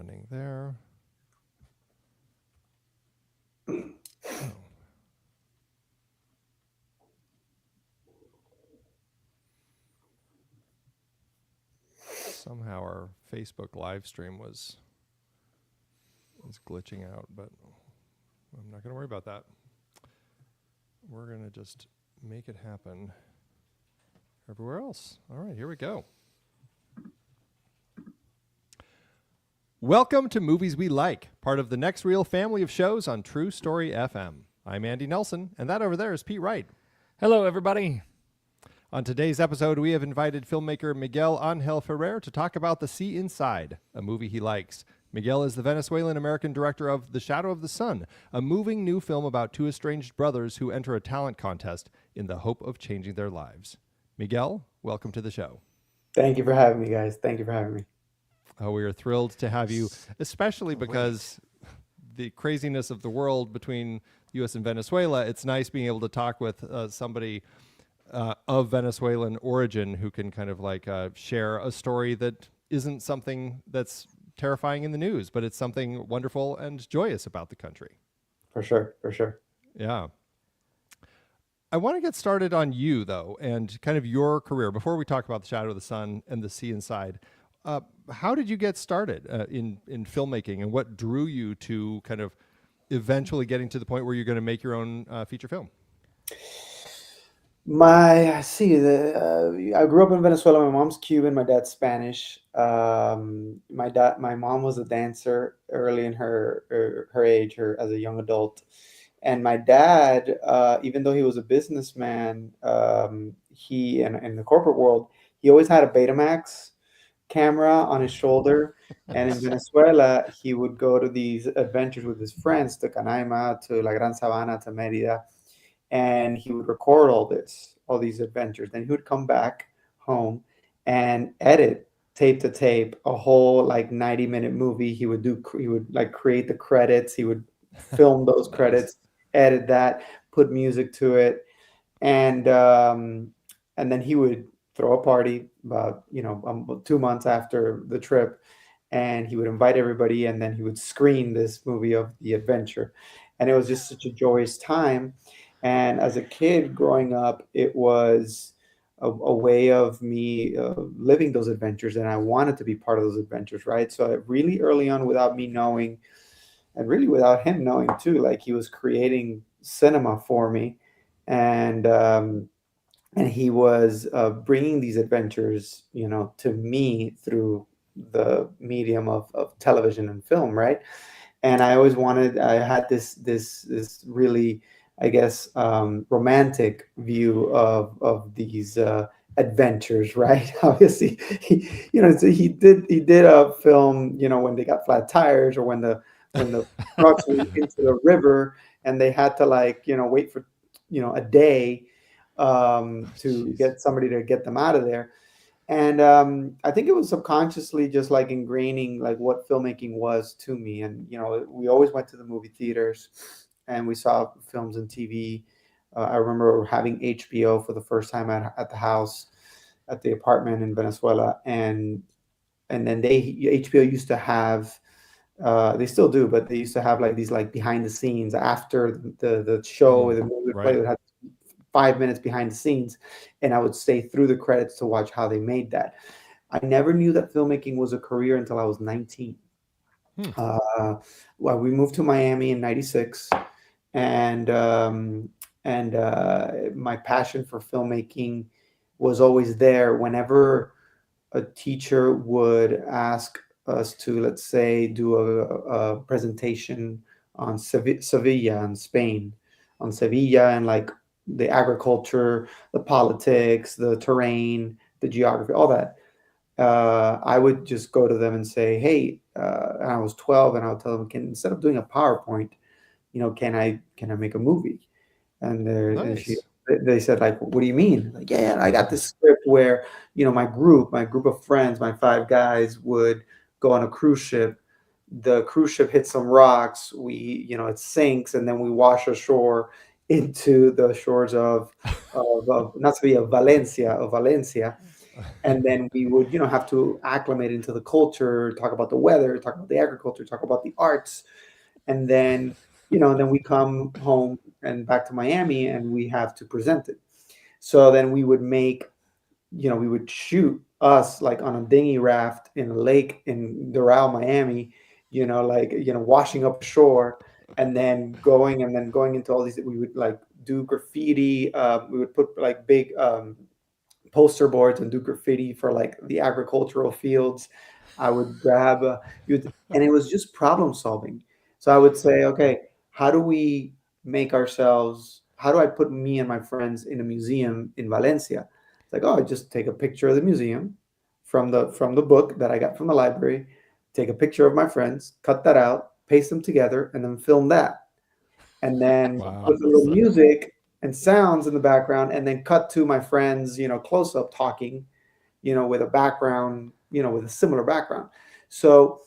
running there. Oh. Somehow our Facebook live stream was glitching out, but I'm not going to worry about that. We're going to just make it happen everywhere else. All right, here we go. Welcome to Movies We Like, part of the Next Reel family of shows on True Story FM. I'm Andy Nelson, and that over there is Pete Wright. Hello, everybody. On today's episode, we have invited filmmaker Miguel Angel Ferrer to talk about The Sea Inside, a movie he likes. Miguel is the Venezuelan-American director of The Shadow of the Sun, a moving new film about two estranged brothers who enter a talent contest in the hope of changing their lives. Miguel, welcome to the show. Thank you for having me, guys. Thank you for having me. We are thrilled to have you, especially because the craziness of the world between the U.S. and Venezuela, it's nice being able to talk with somebody of Venezuelan origin who can kind of like share a story that isn't something that's terrifying in the news, but it's something wonderful and joyous about the country. For sure, for sure. Yeah. I want to get started on you, though, and kind of your career. Before we talk about The Shadow of the Sun and The Sea Inside, how did you get started in filmmaking, and what drew you to kind of eventually getting to the point where you're going to make your own feature film? I grew up in Venezuela. My mom's Cuban, my dad's Spanish. My mom was a dancer early in her age, as a young adult. And my dad, even though he was a businessman, he in the corporate world, he always had a Betamax camera on his shoulder. And in Venezuela, he would go to these adventures with his friends to Canaima, to La Gran Sabana, to Merida, and he would record all these adventures. Then he would come back home and edit tape to tape a whole like 90-minute movie. He would like create the credits. He would film those credits, edit that, put music to it, and then he would throw a party about 2 months after the trip, and he would invite everybody, and then he would screen this movie of the adventure, and it was just such a joyous time. And as a kid growing up, it was a way of me living those adventures, and I wanted to be part of those adventures, right? So really early on, without me knowing, and really without him knowing too, like he was creating cinema for me, and he was bringing these adventures, to me through the medium of television and film, right? And I had this really, I guess, romantic view of these adventures, right? Obviously, he did a film, when they got flat tires, or when the trucks went into the river, and they had to wait for a day to get somebody to get them out of there. And I think it was subconsciously just like ingraining like what filmmaking was to me. And we always went to the movie theaters, and we saw films and TV. I remember having HBO for the first time at the house, at the apartment in Venezuela, and then HBO used to have, they still do, but they used to have like these like behind the scenes after the show or the movie play. It had 5 minutes behind the scenes, and I would stay through the credits to watch how they made that. I never knew that filmmaking was a career until I was 19. Well, we moved to Miami in '96, and my passion for filmmaking was always there. Whenever a teacher would ask us to, let's say, do a presentation on Sevilla in Spain, on Sevilla, and like the agriculture, the politics, the terrain, the geography, all that, I would just go to them and say, hey, and I was 12, and I would tell them, instead of doing a PowerPoint, can I make a movie? And they said, like, what do you mean? Like, yeah, I got this script where, my group of friends, my 5 guys, would go on a cruise ship. The cruise ship hits some rocks. It sinks, and then we wash ashore into the shores of not Sevilla, Valencia, And then we would, have to acclimate into the culture, talk about the weather, talk about the agriculture, talk about the arts, and then, then we come home and back to Miami, and we have to present it. So then we would make, we would shoot us like on a dinghy raft in a lake in Doral, Miami, like, washing up ashore, and then going into all these, we would like do graffiti. We would put like big poster boards and do graffiti for like the agricultural fields. I would grab, and it was just problem solving. So I would say, okay, how do we make ourselves? How do I put me and my friends in a museum in Valencia? It's like, oh, I just take a picture of the museum from the book that I got from the library, take a picture of my friends, cut that out, paste them together, and then film that, and then Wow. put a little music and sounds in the background, and then cut to my friends, close up talking, with a background, with a similar background. So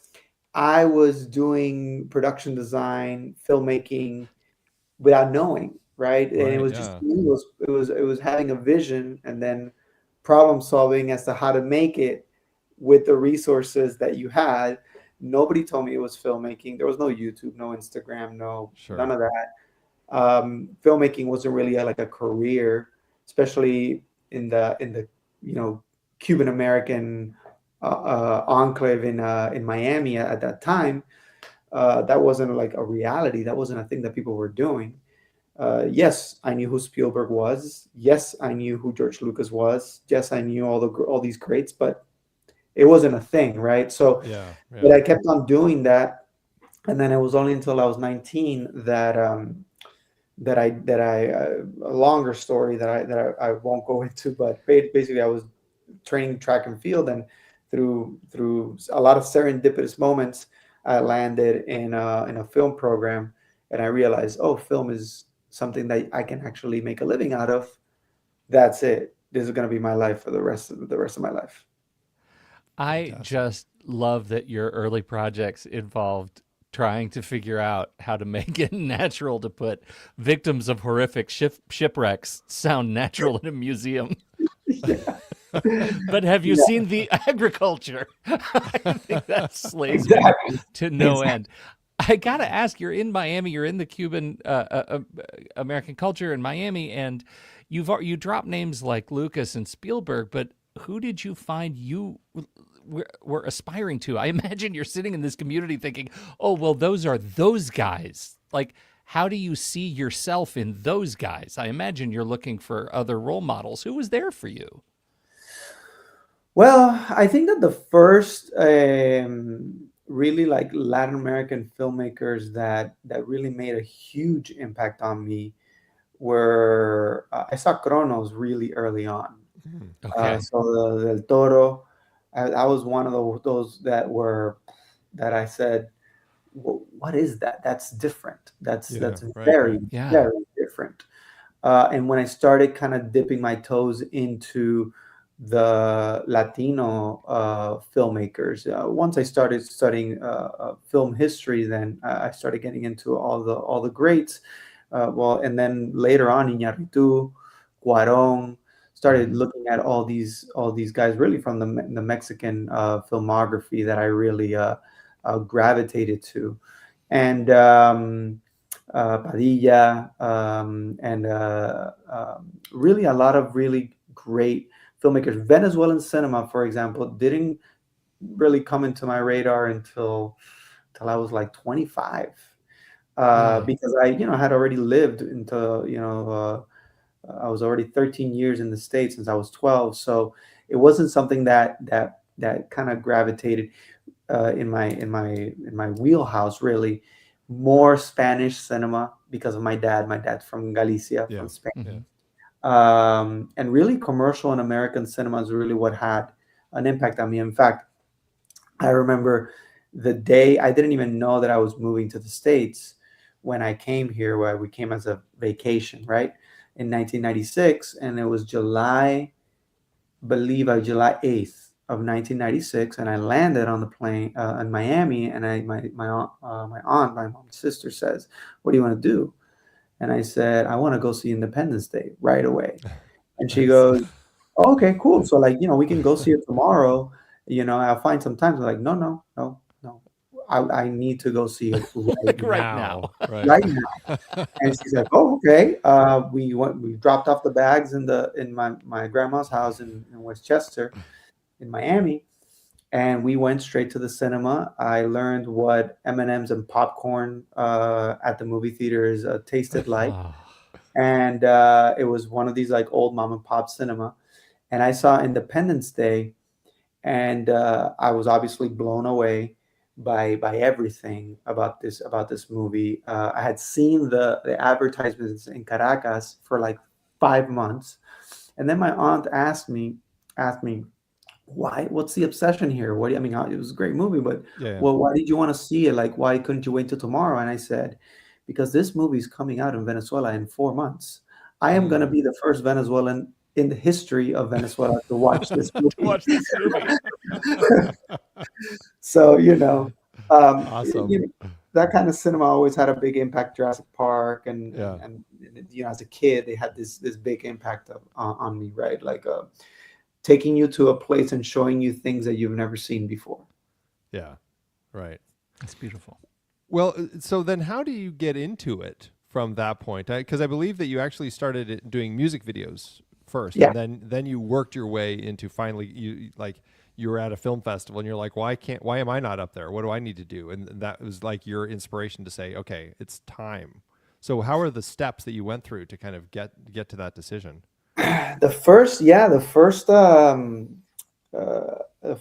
I was doing production design, filmmaking without knowing, right? And it Right. was just Yeah. it was having a vision, and then problem solving as to how to make it with the resources that you had. Nobody told me it was filmmaking. There was no YouTube, no Instagram, no none Sure. of that. Filmmaking wasn't really like a career, especially in the Cuban American enclave in Miami at that time. That wasn't like a reality. That wasn't a thing that people were doing. Yes, I knew who Spielberg was. Yes, I knew who George Lucas was. Yes, I knew all these greats, but it wasn't a thing, right? So, Yeah. but Yeah. I kept on doing that, and then it was only until I was 19 that I a longer story that I won't go into, but basically I was training track and field, and through a lot of serendipitous moments, I landed in a film program, and I realized, oh, film is something that I can actually make a living out of. That's it. This is going to be my life for the rest of my life. I Fantastic. just love that your early projects involved trying to figure out how to make it natural to put victims of horrific shipwrecks sound natural in a museum. Yeah, But have you yeah, seen the agriculture? I think that slays me exactly, to no exactly. end. I gotta ask, you're in Miami, you're in the Cuban American culture in Miami, and you drop names like Lucas and Spielberg, but who did you find you were aspiring to? I imagine you're sitting in this community thinking, oh, well, those are those guys. Like, how do you see yourself in those guys? I imagine you're looking for other role models. Who was there for you? Well, I think that the first really like Latin American filmmakers that really made a huge impact on me were I saw Kronos really early on. Mm. Okay. So Del Toro, I was one of those that I said, What is that? That's different. That's Yeah. that's Right. very Right. Yeah. very different." And when I started kind of dipping my toes into the Latino filmmakers, once I started studying film history, then I started getting into all the greats. Well, and then later on, Iñárritu, Cuarón, started Hmm. looking at all these guys really from the Mexican filmography that I really gravitated to, and Padilla, and really a lot of really great filmmakers. Venezuelan cinema, for example, didn't really come into my radar until I was like 25, Really? because I had already lived I was already 13 years in the States since I was 12, so it wasn't something that kind of gravitated in my wheelhouse, really. More Spanish cinema because of my dad. My dad's from Galicia, Yeah. from Spain. Yeah. Hmm. And really commercial and American cinema is really what had an impact on me. In fact, I remember the day I didn't even know that I was moving to the States when I came here, where we came as a vacation, right? In 1996, and it was July 8th of 1996, and I landed on the plane in Miami, and my mom's sister says, "What do you want to do?" And I said, "I want to go see Independence Day right away." And she Nice. goes, "Oh, okay, cool. So like, we can go see it tomorrow. I'll find some time." They're like, "No, no, no, no. I need to go see it right Like now, right now. Now, right? right now." And she's like, "Oh, okay." We dropped off the bags in my grandma's house in Westchester, in Miami, and we went straight to the cinema. I learned what M&Ms and popcorn at the movie theaters tasted like, Oh, and it was one of these like old mom and pop cinema. And I saw Independence Day, and I was obviously blown away by everything about this movie. I had seen the advertisements in Caracas for like 5 months, and then my aunt asked me, why? What's the obsession here? What do you, I mean? It was a great movie, but Yeah. well, why did you want to see it? Like, why couldn't you wait till tomorrow? And I said, because this movie is coming out in Venezuela in 4 months. I am going to Mm. be the first Venezuelan in the history of Venezuela to watch this to movie. watch this movie. So, Awesome. that kind of cinema always had a big impact. Jurassic Park Yeah. and as a kid, they had this big impact on me, right? Like taking you to a place and showing you things that you've never seen before. Yeah. Right. It's beautiful. Well, so then how do you get into it from that point? Because I believe that you actually started doing music videos first, Yeah. and then you worked your way into finally you were at a film festival and you're like, why am I not up there? What do I need to do? And that was like your inspiration to say, okay, it's time. So how are the steps that you went through to kind of get to that decision? The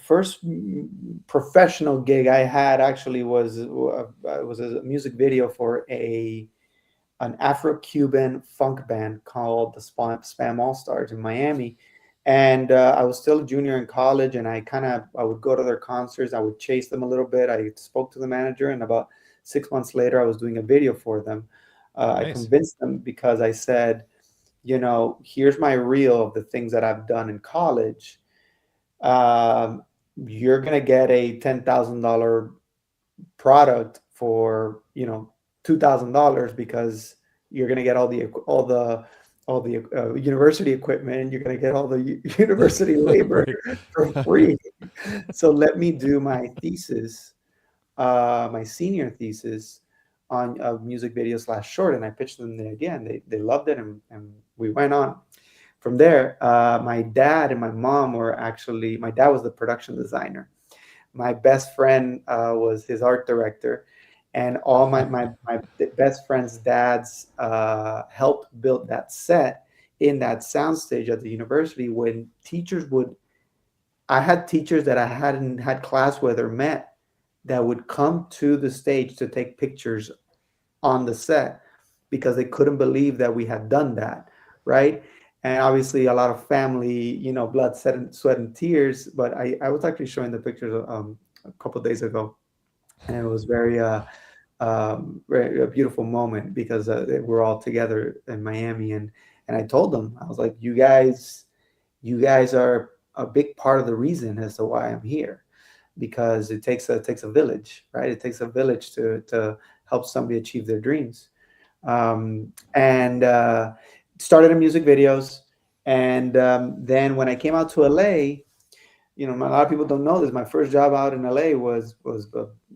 first professional gig I had actually was a music video for an Afro-Cuban funk band called the Spam All Stars in Miami. And I was still a junior in college, and I would go to their concerts. I would chase them a little bit. I spoke to the manager, and about 6 months later, I was doing a video for them. I Nice. convinced them because I said, here's my reel of the things that I've done in college. Um, you're gonna get a $10,000 product for $2,000 because you're going to get all the university equipment. You're going to get all the university labor Right. for free. So let me do my thesis, my senior thesis on a music video / short, and I pitched them the idea, and they loved it, and we went on. From there, my dad and my mom were actually, my dad was the production designer. My best friend was his art director, and all my best friend's dads helped build that set in that soundstage at the university. When teachers would, I had teachers that I hadn't had class with or met that would come to the stage to take pictures on the set because they couldn't believe that we had done that, right? And obviously a lot of family, blood, sweat, and tears. But I was actually showing the pictures a couple of days ago, and it was very a beautiful moment because we're all together in Miami, and I told them, I was like, you guys are a big part of the reason as to why I'm here, because it takes a village, right? It takes a village to help somebody achieve their dreams. And started in music videos. And then when I came out to LA, a lot of people don't know this. My first job out in LA was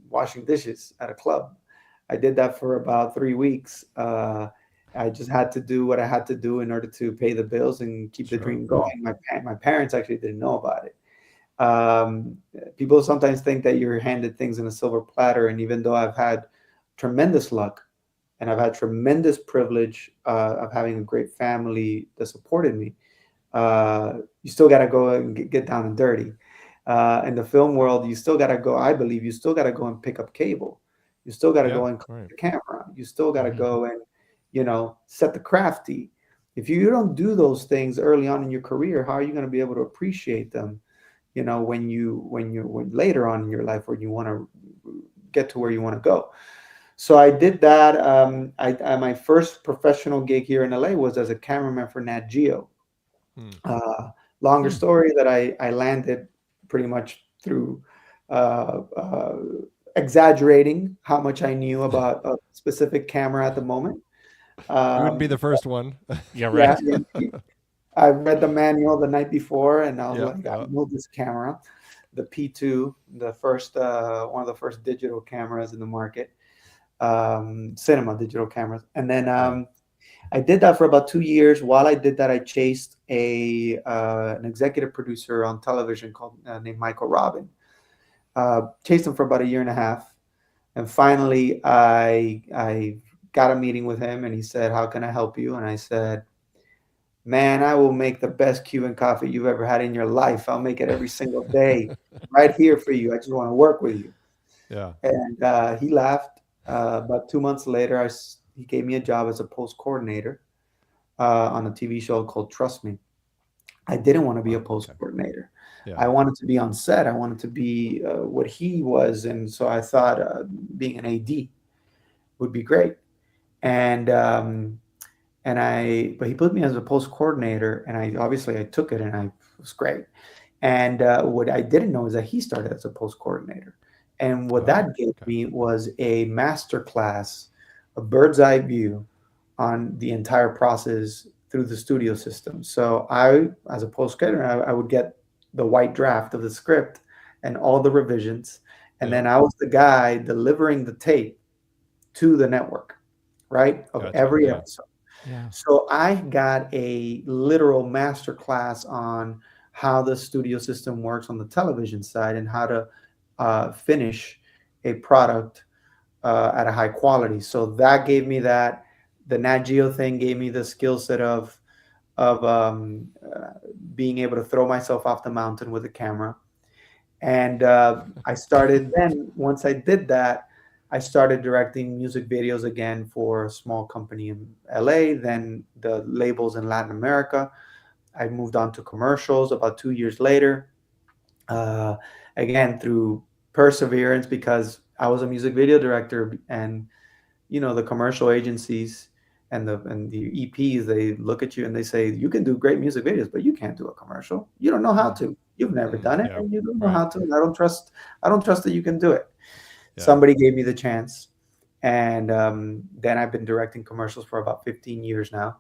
washing dishes at a club. I did that for about 3 weeks. I just had to do what I had to do in order to pay the bills and keep the Sure. dream going. My parents actually didn't know about it. People sometimes think that you're handed things in a silver platter, and even though I've had tremendous luck and I've had tremendous privilege of having a great family that supported me, you still got to go and get down and dirty. In the film world, you still got to go. I believe you still got to go and pick up cable. You still got to Yeah. go and clean Right. the camera. You still got to Mhm. go and set the crafty. If you don't do those things early on in your career, how are you going to be able to appreciate them? When later on in your life, when you want to get to where you want to go. So I did that. My first professional gig here in LA was as a cameraman for Nat Geo. Hmm. Longer Hmm. story that I landed pretty much through uh, uh, exaggerating how much I knew about a specific camera at the moment. You wouldn't be Um, the first one. Yeah, yeah, right. yeah. I read the manual the night before, and I was Yep, like, I yep. know this camera, the P2, the first one of the first digital cameras in the market, cinema digital cameras, and then Yeah. I did that for about 2 years. While I did that, I chased an executive producer on television called named Michael Robin. Chased him for about a year and a half, and finally, I got a meeting with him, and he said, "How can I help you?" And I said, "Man, I will make the best Cuban coffee you've ever had in your life. I'll make it every single day, right here for you. I just want to work with you." Yeah. And he laughed. About 2 months later, he gave me a job as a post coordinator on a TV show called Trust Me. I didn't want to be a Wow. post Okay. coordinator. Yeah. I wanted to be on set. I wanted to be what he was, and so I thought being an AD would be great. And but he put me as a post coordinator, and I took it, and it was great. And what I didn't know is that he started as a post coordinator, and what Oh. that gave Okay. me was a master class, a bird's eye view on the entire process through the studio system. So as a post coordinator, I would get the white draft of the script and all the revisions, and Yep. then I was the guy delivering the tape to the network, right, of Gotcha. every Yeah. episode. Yeah. So I got a literal master class on how the studio system works on the television side and how to finish a product at a high quality. So that gave me that. The Nat Geo thing gave me the skill set of being able to throw myself off the mountain with a camera. And I started then, once I did that, I started directing music videos again for a small company in LA, then the labels in Latin America. I moved on to commercials about 2 years later. Uh, Again, through perseverance, because I was a music video director, and the commercial agencies and the EPs, they look at you and they say, you can do great music videos, but you can't do a commercial. You don't know how Mm. to. You've never done it, Yeah. and you don't know Right. how to. And I don't trust that you can do it. Yeah. Somebody gave me the chance, and then I've been directing commercials for about 15 years now.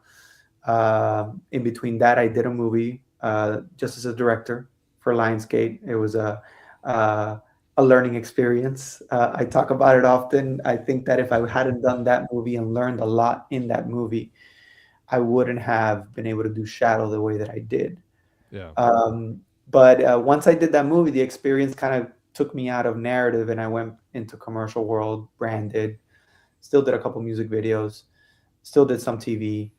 In between that, I did a movie just as a director for Lionsgate. It was uh, a learning experience. I talk about it often. I think that if I hadn't done that movie and learned a lot in that movie, I wouldn't have been able to do Shadow the way that I did. Yeah. But once I did that movie, the experience kind of took me out of narrative, and I went into commercial world, branded, still did a couple music videos, still did some TV.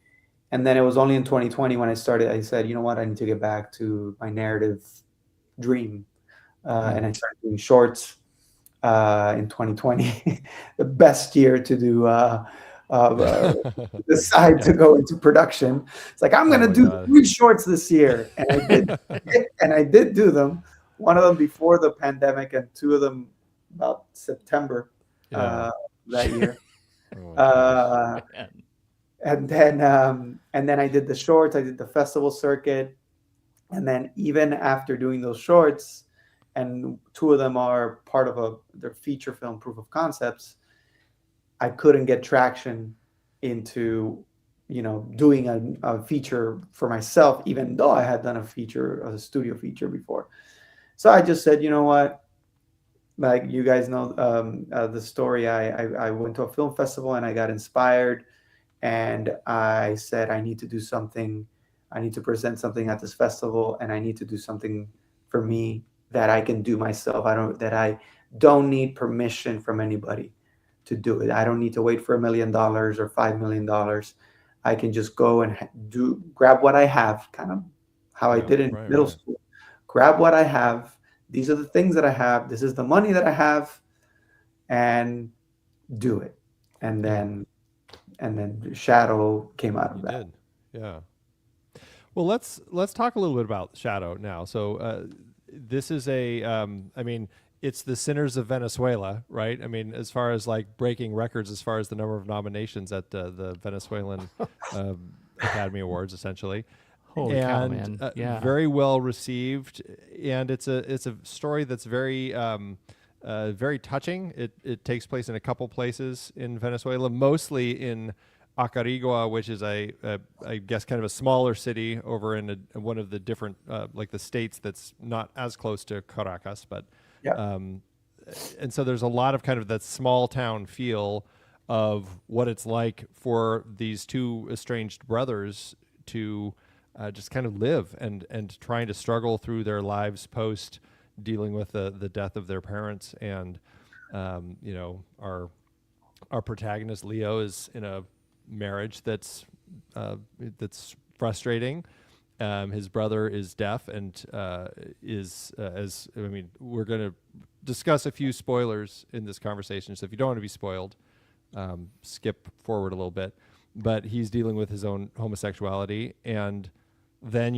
And then it was only in 2020 when I said, you know what, I need to get back to my narrative dream. And I started doing shorts in 2020, the best year to do decide to go into production. It's like, I'm Oh going to my do God. 3 shorts this year. And I did, and I did do them. One of them before the pandemic, and two of them about September Yeah. that year. Oh my gosh. Uh, Man. and then I did the shorts. I did the festival circuit, and then even after doing those shorts, and two of them are part of their feature film proof of concepts, I couldn't get traction into doing a feature for myself, even though I had done a studio feature before. So I just said, you know what, like, you guys know the story. I went to a film festival and I got inspired, and I said, I need to do something. I need to present something at this festival, and I need to do something for me that I can do myself. I don't need permission from anybody to do it. I don't need to wait for $1 million or $5 million. I can just go and grab what I have, kind of how I Yeah. did in Right. middle Right. school. Grab what I have. These are the things that I have. This is the money that I have, and do it. And Yeah. then Shadow came out of You that. did. Yeah. Well, let's talk a little bit about Shadow now. So this is I mean, it's the Sinners of Venezuela, right? I mean, as far as like breaking records, as far as the number of nominations at the Venezuelan Academy Awards, essentially, Holy cow, and man. Yeah. very well received. And it's a story that's very very touching. It takes place in a couple places in Venezuela, mostly in Acarigua, which is I guess kind of a smaller city over in one of the different like the states that's not as close to Caracas, but Yeah. and so there's a lot of kind of that small town feel of what it's like for these two estranged brothers to just kind of live and trying to struggle through their lives post dealing with the death of their parents. And you know, our protagonist Leo is in a marriage that's frustrating. His brother is deaf and as I mean, we're going to discuss a few spoilers in this conversation. So if you don't want to be spoiled, skip forward a little bit. But he's dealing with his own homosexuality, and then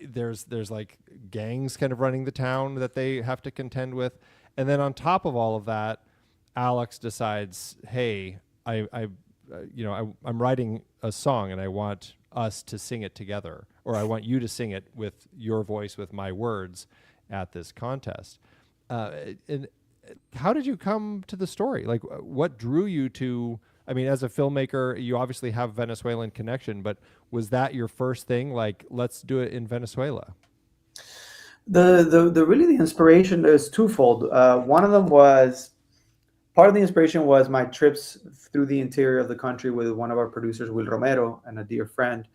there's like gangs kind of running the town that they have to contend with, and then on top of all of that, Alex decides, hey, I'm writing a song and I want us to sing it together, or I want you to sing it with your voice, with my words at this contest. And how did you come to the story? Like, what drew you to, I mean, as a filmmaker, you obviously have Venezuelan connection, but was that your first thing? Like, let's do it in Venezuela. The inspiration is twofold. One of them was, part of the inspiration was my trips through the interior of the country with one of our producers, Will Romero, and a dear friend.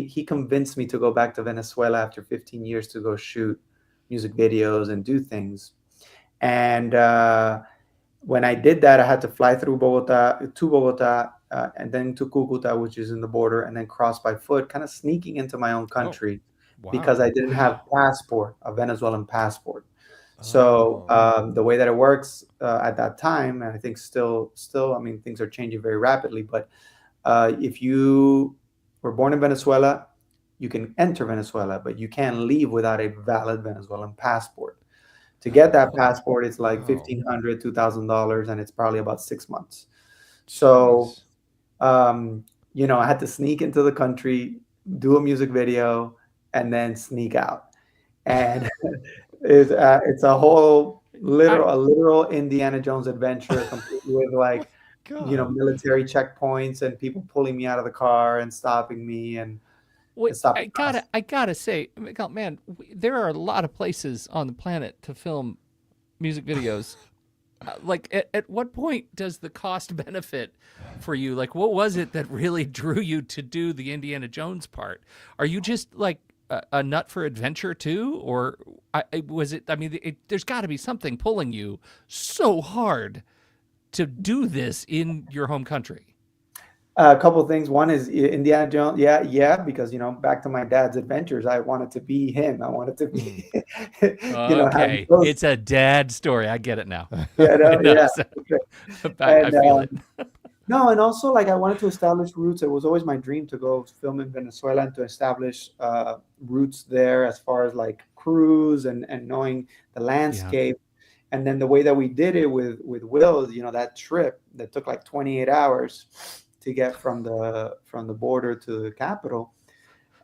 He convinced me to go back to Venezuela after 15 years to go shoot music videos and do things. And when I did that, I had to fly through Bogota, and then to Cucuta, which is in the border, and then cross by foot, kind of sneaking into my own country. Wow. Because I didn't have a Venezuelan passport. So the way that it works at that time, and I think still, I mean, things are changing very rapidly, but if you were born in Venezuela, you can enter Venezuela, but you can't leave without a valid Venezuelan passport. To get that passport, it's like $1,500, $2,000, and it's probably about 6 months. So, you know, I had to sneak into the country, do a music video, and then sneak out. And it's a whole literal Indiana Jones adventure, completely with like, you know, military checkpoints and people pulling me out of the car and stopping me and stopping us. I gotta say, Miguel, man, there are a lot of places on the planet to film music videos. Like, at what point does the cost benefit for you? Like, what was it that really drew you to do the Indiana Jones part? Are you just like a nut for adventure too, or was it? I mean, there's got to be something pulling you so hard to do this in your home country. A couple of things. One is Indiana Jones. Yeah, because, you know, back to my dad's adventures, I wanted to be him. I wanted to be, okay, it's a dad story. I get it now. Yeah, I feel it. No, and also, like, I wanted to establish roots. It was always my dream to go film in Venezuela and to establish roots there, as far as like crews and knowing the landscape. Yeah. And then the way that we did it with Will, you know, that trip that took like 28 hours to get from the border to the capital.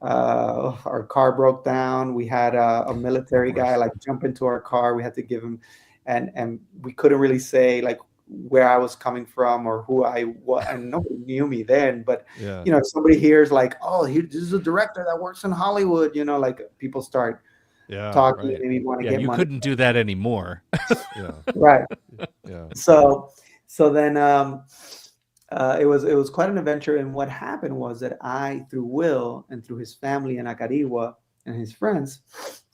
Our car broke down. We had a military guy like jump into our car. We had to give him, and we couldn't really say like where I was coming from or who I was, and nobody knew me then. But you know, if somebody hears like, oh, this is a director that works in Hollywood, you know, like people start talking. Right. Maybe want to get you money. Couldn't do that anymore. Right. Yeah. So then it was quite an adventure. And what happened was that I, through Will and through his family in Acarigua and his friends,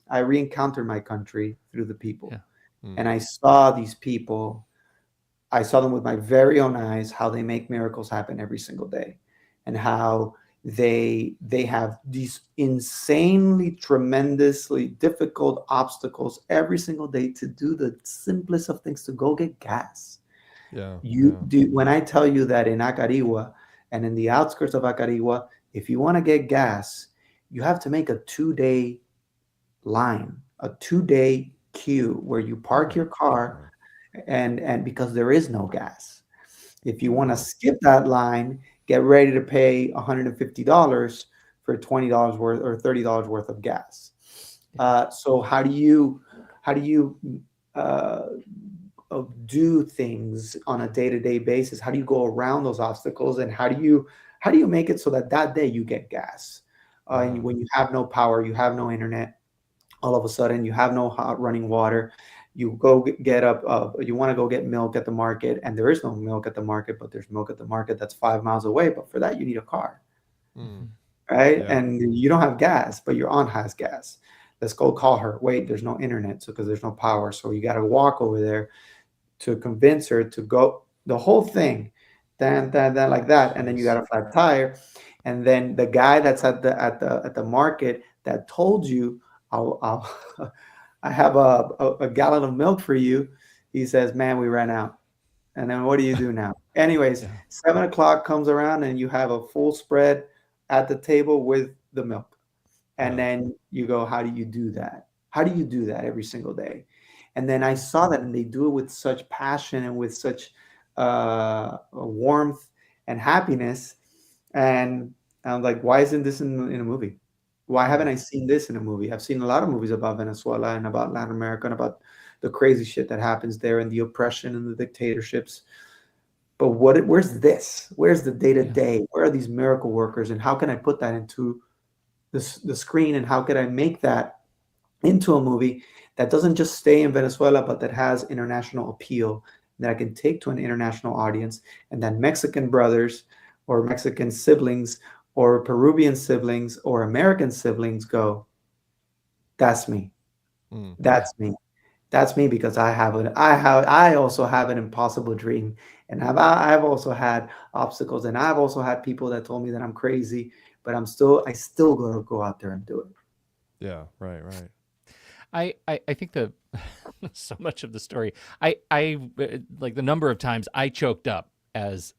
I re-encountered my country through the people. Yeah. And I saw these people. I saw them with my very own eyes, how they make miracles happen every single day, and how they have these insanely, tremendously difficult obstacles every single day to do the simplest of things, to go get gas. Do when I tell you that in Acarigua and in the outskirts of Acarigua, if you want to get gas, you have to make a 2-day line, a 2-day queue where you park your car. And because there is no gas. If you want to skip that line, get ready to pay $150 for $20 worth or $30 worth of gas. So how do you do things on a day-to-day basis? How do you go around those obstacles, and how do you make it so that that day you get gas? And when you have no power, you have no internet, all of a sudden you have no hot running water. You go get up, you want to go get milk at the market, and there is no milk at the market, but there's milk at the market that's 5 miles away. But for that, you need a car, Mm. right? Yeah. And you don't have gas, but your aunt has gas. Let's go call her. Wait, there's no internet, so because there's no power, so you got to walk over there to convince her to go. The whole thing, then like that, and then you Jeez. got a flat tire, and then the guy that's at the market that told you, I'll I have a gallon of milk for you. He says, man, we ran out. And then what do you do now? Anyways, Yeah. 7 o'clock comes around and you have a full spread at the table with the milk. And Yeah. then you go, how do you do that? How do you do that every single day? And then I saw that, and they do it with such passion and with such warmth and happiness. And I'm like, why isn't this in a movie? Why haven't I seen this in a movie? I've seen a lot of movies about Venezuela and about Latin America and about the crazy shit that happens there and the oppression and the dictatorships. But where's this? Where's the day to day? Where are these miracle workers? And how can I put that into the screen? And how can I make that into a movie that doesn't just stay in Venezuela, but that has international appeal, that I can take to an international audience, and that Mexican brothers or Mexican siblings or Peruvian siblings or American siblings go, that's me. Mm. That's me. That's me, because I also have an impossible dream, and I've also had obstacles, and I've also had people that told me that I'm crazy, but I still gotta go out there and do it. Yeah. Right. Right. I think the so much of the story, like the number of times I choked up as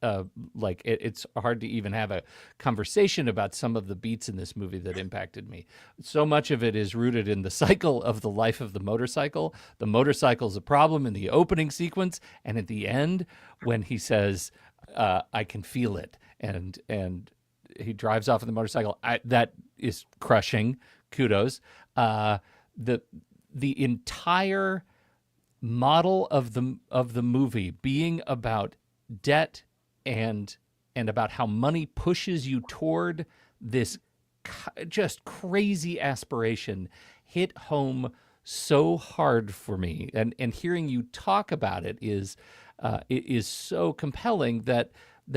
like it's hard to even have a conversation about some of the beats in this movie that impacted me. So much of it is rooted in the cycle of the life of the motorcycle. The motorcycle's a problem in the opening sequence, and at the end when he says, "I can feel it," and he drives off on the motorcycle. That is crushing. Kudos. The entire model of the movie being about debt and about how money pushes you toward this just crazy aspiration hit home so hard for me, and hearing you talk about it is so compelling, that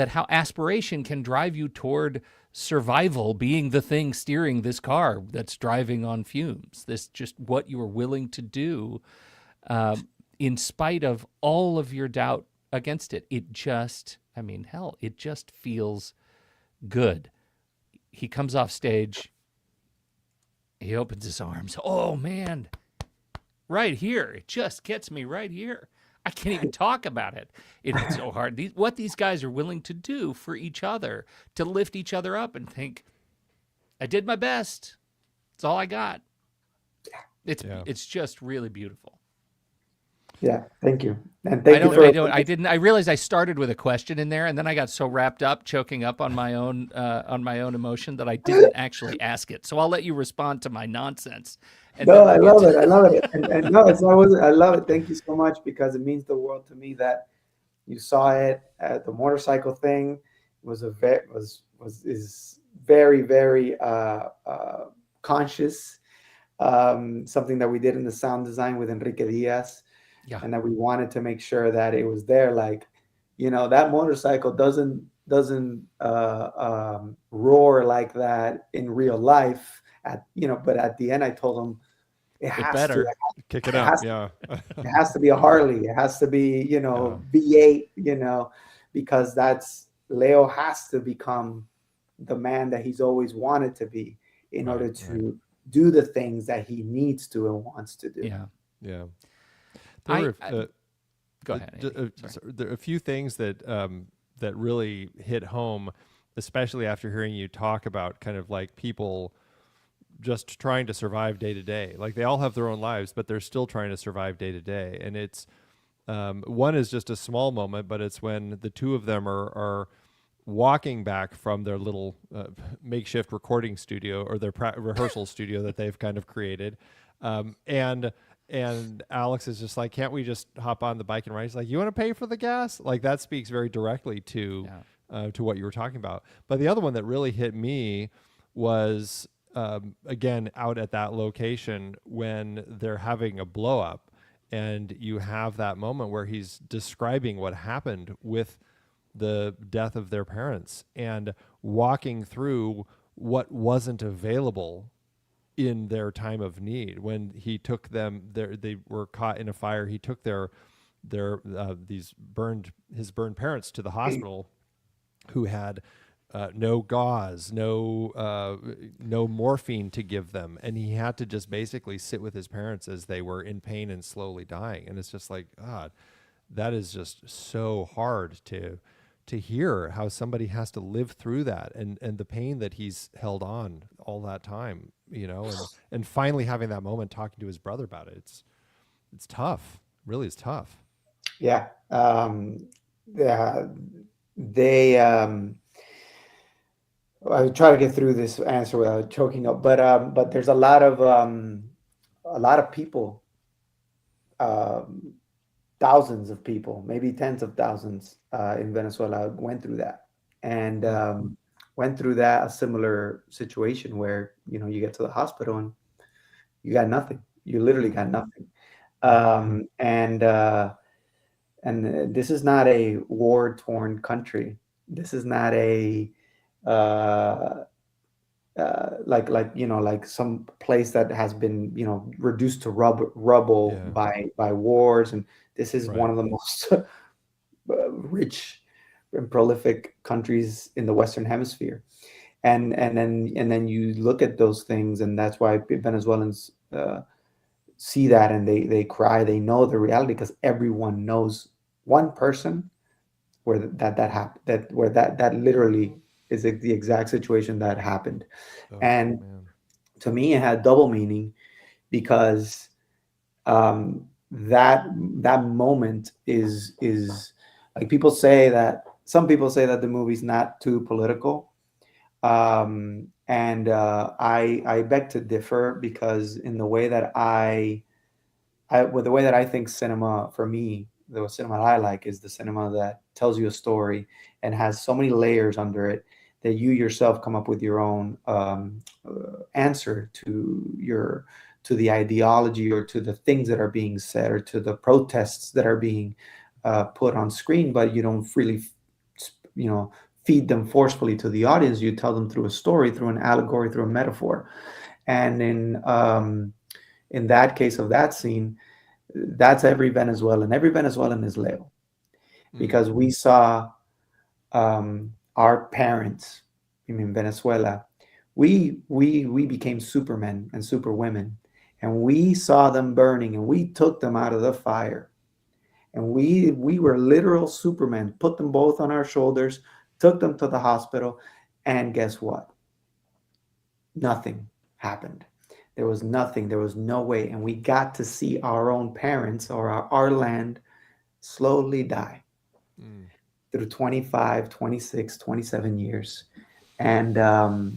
how aspiration can drive you toward survival being the thing steering this car that's driving on fumes. This just what you are willing to do in spite of all of your doubt against it. It just, I mean, hell, it just feels good. He comes off stage. He opens his arms. Oh, man. Right here. It just gets me right here. I can't even talk about it. It's so hard. What these guys are willing to do for each other, to lift each other up and think, I did my best. It's all I got. It's just really beautiful. Yeah, thank you, and thank you for. I realized I started with a question in there, and then I got so wrapped up, choking up on my own emotion, that I didn't actually ask it. So I'll let you respond to my nonsense. No, I love it. I love it. And no, it's not. I love it. Thank you so much, because it means the world to me that you saw it. The motorcycle thing was is very, very conscious. Something that we did in the sound design with Enrique Diaz. Yeah. And that we wanted to make sure that it was there. Like, that motorcycle doesn't roar like that in real life. But at the end, I told him it has to kick it up. Yeah, it has to be a Harley. It has to be V8. Because Leo has to become the man that he's always wanted to be in order to do the things that he needs to and wants to do. Yeah, yeah. Go ahead. There are a few things that that really hit home, especially after hearing you talk about kind of like people just trying to survive day to day. Like they all have their own lives, but they're still trying to survive day to day. And it's one is just a small moment, but it's when the two of them are walking back from their little makeshift recording studio or their rehearsal studio that they've kind of created, and And Alex is just like, can't we just hop on the bike and ride? He's like, you want to pay for the gas? Like that speaks very directly to what you were talking about. But the other one that really hit me was again out at that location when they're having a blow up, and you have that moment where he's describing what happened with the death of their parents and walking through what wasn't available in their time of need. When he took them there, they were caught in a fire. He took their his burned parents to the hospital, who had no gauze, no morphine to give them, and he had to just basically sit with his parents as they were in pain and slowly dying. And it's just like, God, that is just so hard to hear, how somebody has to live through that, and the pain that he's held on all that time, and finally having that moment talking to his brother about it. It's tough. Really is tough. Yeah. Yeah. They, I would try to get through this answer without choking up, but there's a lot of people, um, thousands of people, maybe tens of thousands, in Venezuela went through that, and went through a similar situation where you get to the hospital and you got nothing. You literally got nothing. And this is not a war-torn country. This is not a uh, like some place that has been reduced to rubble Yeah. by wars. And this is Right. one of the most rich and prolific countries in the Western Hemisphere. And then you look at those things, and that's why Venezuelans see that, and they cry. They know the reality because everyone knows one person where that happened, that literally is the exact situation that happened. Oh, And man. to me, it had double meaning because that moment is like, some people say that the movie's not too political, and I beg to differ, because in the way that with the way that I think cinema, for me, the cinema I like is the cinema that tells you a story and has so many layers under it that you yourself come up with your own answer to the ideology, or to the things that are being said, or to the protests that are being put on screen, but you don't really, feed them forcefully to the audience. You tell them through a story, through an allegory, through a metaphor. And in that case of that scene, that's every Venezuelan. Every Venezuelan is Leo, because we saw our parents in Venezuela. We became supermen and superwomen, and we saw them burning, and we took them out of the fire, and we were literal supermen. Put them both on our shoulders, took them to the hospital, and guess what? Nothing happened. There was nothing. There was no way. And we got to see our own parents, or our land, slowly die through 25, 26, 27 years. And to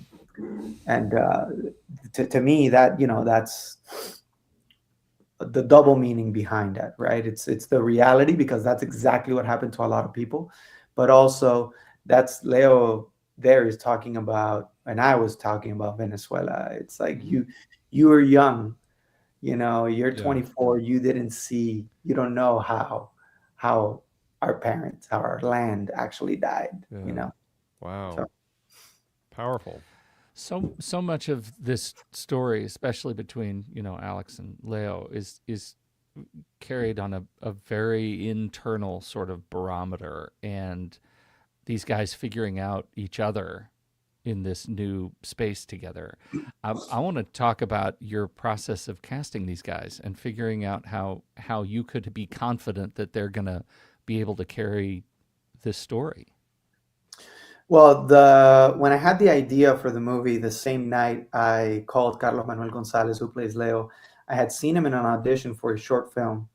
me, that's the double meaning behind that, right? It's the reality, because that's exactly what happened to a lot of people. But also, that's Leo there is talking about, and I was talking about Venezuela. It's like, you were young, you're 24, you don't know how our land actually died. Wow. So, Powerful. So much of this story, especially between Alex and Leo, is carried on a very internal sort of barometer, and these guys figuring out each other in this new space together. I want to talk about your process of casting these guys and figuring out how you could be confident that they're going to be able to carry this story. well, when I had the idea for the movie, the same night I called Carlos Manuel Gonzalez, who plays Leo. I had seen him in an audition for a short film,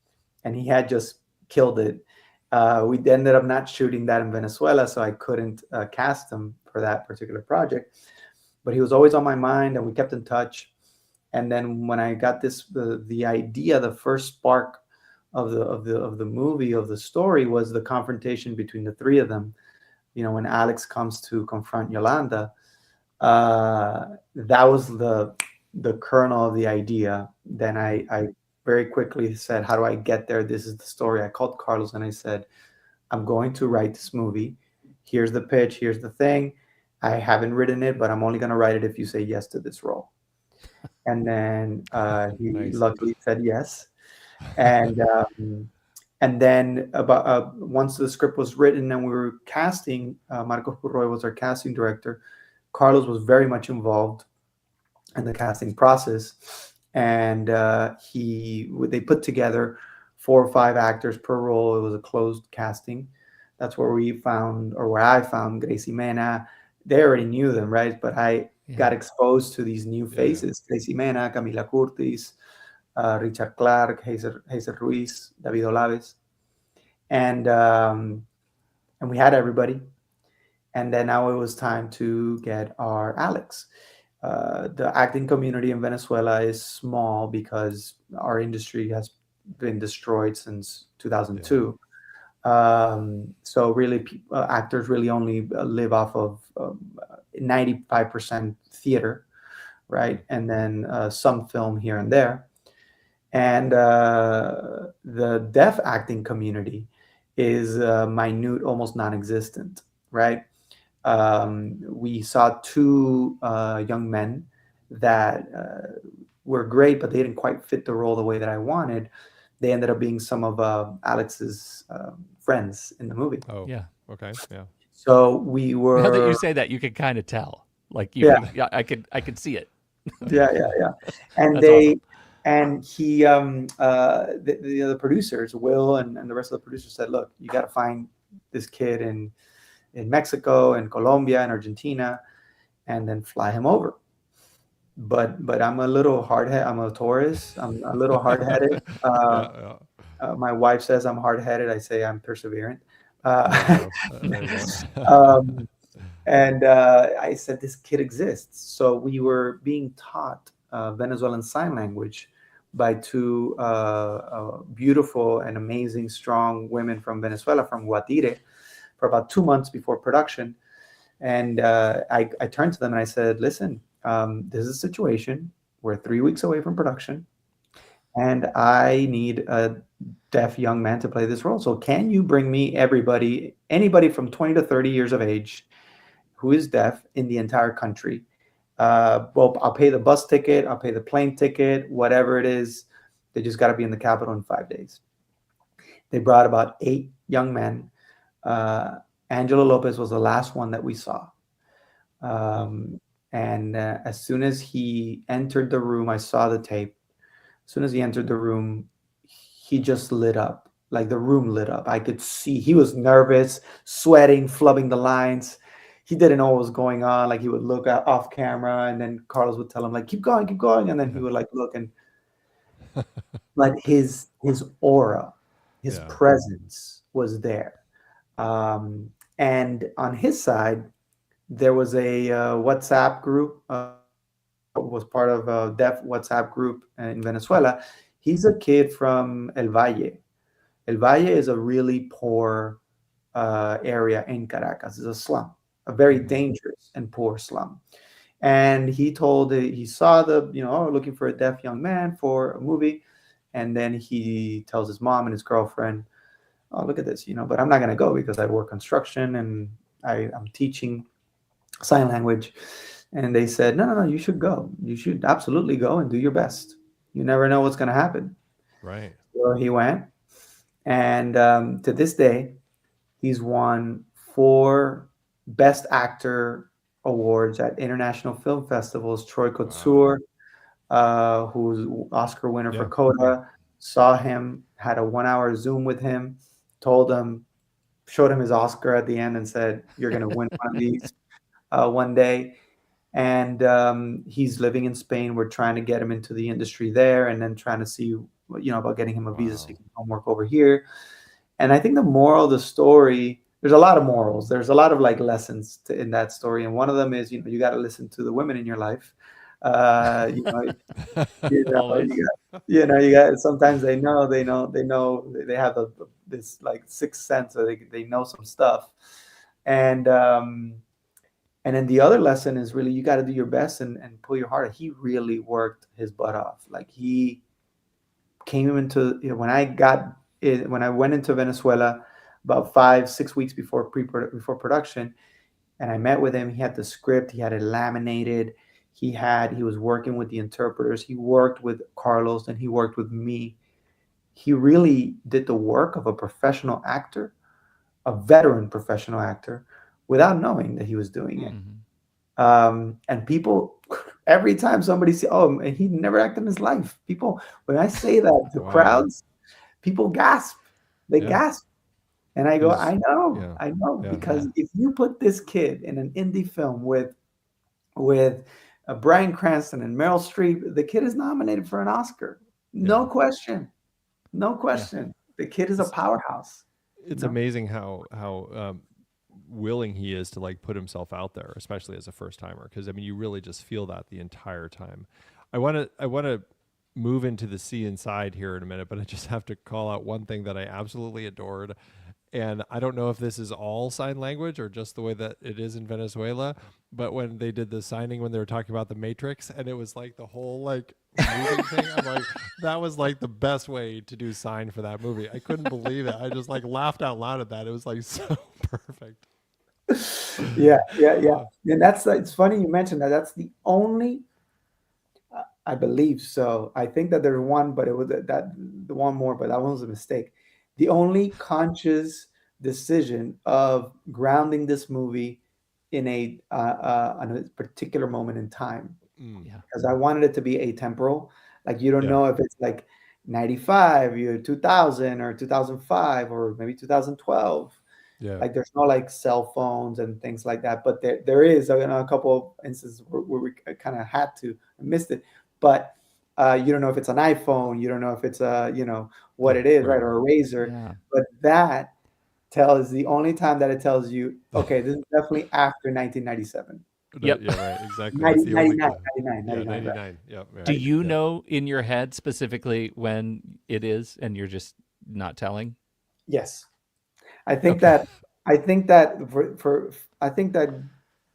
and he had just killed it. We ended up not shooting that in Venezuela, so I couldn't cast him for that particular project. But he was always on my mind, and we kept in touch. And then when I got the idea, the first spark of the movie, of the story, was the confrontation between the three of them. When Alex comes to confront Yolanda, that was the kernel of the idea. Then I very quickly said, how do I get there? This is the story. I called Carlos and I said, I'm going to write this movie. Here's the pitch. Here's the thing. I haven't written it, but I'm only going to write it if you say yes to this role. And then he Nice. luckily said yes. And then about once the script was written and we were casting, Marcos Purroy was our casting director. Carlos was very much involved in the casting process, and they put together 4 or 5 actors per role. It was a closed casting. That's where I found Gracie Mena. They already knew them, right? But I got exposed to these new faces: Gracie Mena, Camila Curtis, Richard Clark, Hazel Ruiz, David Olaves, and we had everybody. And then now it was time to get our Alex. The acting community in Venezuela is small because our industry has been destroyed since 2002. So really, actors really only live off of 95% theater, right? And then some film here and there. And the deaf acting community is minute, almost non-existent, right? We saw 2 young men that were great, but they didn't quite fit the role the way that I wanted. They ended up being some of Alex's friends in the movie. Oh, Yeah. okay, yeah. So we Now that you were, say that, you can kind of tell. Like Yeah. I could see it. yeah. And That's they, awesome. and he, the producers, Will and the rest of the producers said, look, you got to find this kid in Mexico and Colombia and Argentina, and then fly him over. But I'm a little hard-headed. I'm a Taurus. I'm a little hard-headed. Yeah. My wife says I'm hard-headed. I say I'm perseverant. There you go. And I said, this kid exists. So we were being taught Venezuelan Sign Language by 2 beautiful and amazing, strong women from Venezuela, from Guatire, for about 2 months before production. And I turned to them and I said, listen, this is a situation. We're 3 weeks away from production, and I need a deaf young man to play this role. So can you bring me anybody from 20 to 30 years of age who is deaf in the entire country? Well, I'll pay the bus ticket. I'll pay the plane ticket, whatever it is. They just got to be in the capital in 5 days. They brought about 8 young men. Angelo Lopez was the last one that we saw. And as soon as he entered the room, I saw the tape. As soon as he entered the room, he just lit up. Like the room lit up. I could see he was nervous, sweating, flubbing the lines. He didn't know what was going on. Like he would look off camera, and then Carlos would tell him like, keep going. And then he would like look, and but his aura, his presence was there. And on his side, there was a WhatsApp group, was part of a deaf WhatsApp group in Venezuela. He's a kid from El Valle. El Valle is a really poor area in Caracas. It's a slum, a very dangerous and poor slum. And he saw looking for a deaf young man for a movie. And then he tells his mom and his girlfriend, oh, look at this, but I'm not going to go because I work construction and I'm teaching sign language. And they said, no, you should go. You should absolutely go and do your best. You never know what's going to happen. Right. So he went. And to this day, he's won 4 Best Actor awards at international film festivals. Troy Couture, who's Oscar winner for Coda, saw him, had a 1-hour Zoom with him, showed him his Oscar at the end and said, you're going to win one of these one day. And he's living in Spain. We're trying to get him into the industry there, and then trying to see, about getting him a visa so he can come work over here. And I think the moral of the story, there's a lot of morals. There's a lot of like lessons in that story. And one of them is, you got to listen to the women in your life. You know, you know, Always. you got. Sometimes they have this like sixth sense, or they know some stuff, and and then the other lesson is really you got to do your best and pull your heart out. He really worked his butt off. Like he came into, when I got it, when I went into Venezuela about 5 6 weeks before production, and I met with him. He had the script, he had it laminated, he was working with the interpreters, he worked with Carlos, and he worked with me. He really did the work of a professional actor, a veteran professional actor, without knowing that he was doing it. Mhm. And people, every time somebody say, "Oh, and he never acted in his life," people, when I say that to Wow. crowds, people gasp. They Yeah. gasp. And I go, He's yeah. I know, Yeah. because Yeah. if you put this kid in an indie film with Bryan Cranston and Meryl Streep, the kid is nominated for an Oscar. Yeah. No question, no Yeah. question. The kid is a It's powerhouse. You it's know, amazing how willing he is to like put himself out there, especially as a first timer. Because I mean, you really just feel that the entire time. I want to move into the sea inside here in a minute, but I just have to call out one thing that I absolutely adored. And I don't know if this is all sign language or just the way that it is in Venezuela, but when they did the signing, when they were talking about the Matrix, and it was like the whole like moving thing, I'm like, that was like the best way to do sign for that movie. I couldn't believe it. I just like laughed out loud at that. It was like so perfect. yeah, yeah, yeah. Uh, And it's funny you mentioned that. That's the only, I believe so. I think that there's one, but it was the one more, but that one was a mistake. The only conscious decision of grounding this movie in a particular moment in time, mm, Yeah. because I wanted it to be atemporal. Like you don't yeah, know if it's like 95, 2000, or 2005, or maybe 2012. yeah, Like there's no like cell phones and things like that, but there is a couple of instances where we kind of had to, missed it, but you don't know if it's an iPhone, you don't know if it's what yeah, it is, right. right, or a razor, Yeah. but that tells the only time that it tells you, okay, this is definitely after 1997. No, Yep. yeah, right. Exactly. That's 90, the only 99, clue. 99, Yeah, 99, right? 99. Yeah, yeah, Do Right. you yeah. know in your head specifically when it is and you're just not telling? Yes. I think Okay. that I think that for I think that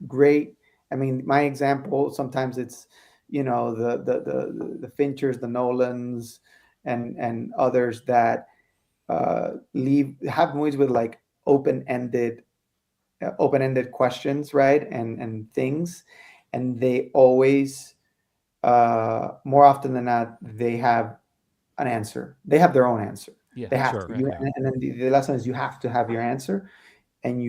great. I mean, my example sometimes it's the Finchers, the Nolans, and others that leave have movies with like open ended questions, right? And things, and they always, more often than not, they have an answer. They have their own answer. Yeah. They have Sure. to. Right. You, Yeah. and then the lesson is you have to have your answer, and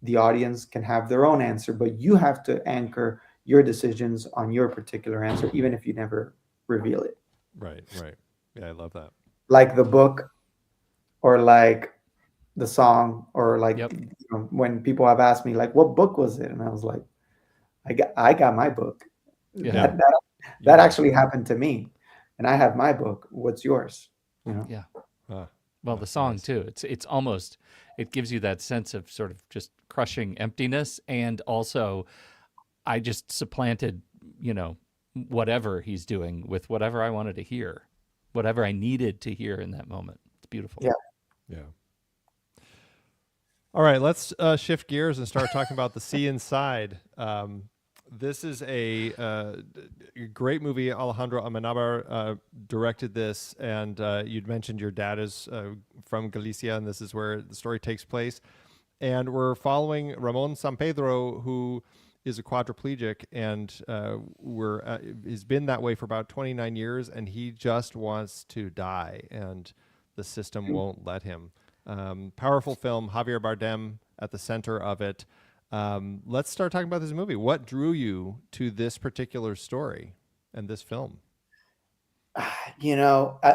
the audience can have their own answer, but you have to anchor your decisions on your particular answer, even if you never reveal it. Right. Right. Yeah, I love that. Like the book, or like the song, or like, Yep. when people have asked me like, "What book was it?" and I was like, "I got my book." Yeah. Yeah. That Yeah. actually happened to me, and I have my book. What's yours? You know. Yeah. Ah, Well, ah, the song nice. too. It's almost it gives you that sense of sort of just crushing emptiness, and also I just supplanted, you know, whatever he's doing with whatever I wanted to hear, whatever I needed to hear in that moment. It's beautiful. Yeah. Yeah. All right, let's shift gears and start talking about The Sea Inside. This is a great movie. Alejandro Amenábar directed this, and you'd mentioned your dad is from Galicia, and this is where the story takes place. And we're following Ramon San Pedro, who is a quadriplegic, and he's been that way for about 29 years, and he just wants to die, and the system won't let him. Powerful film, Javier Bardem at the center of it. Let's start talking about this movie. What drew you to this particular story and this film?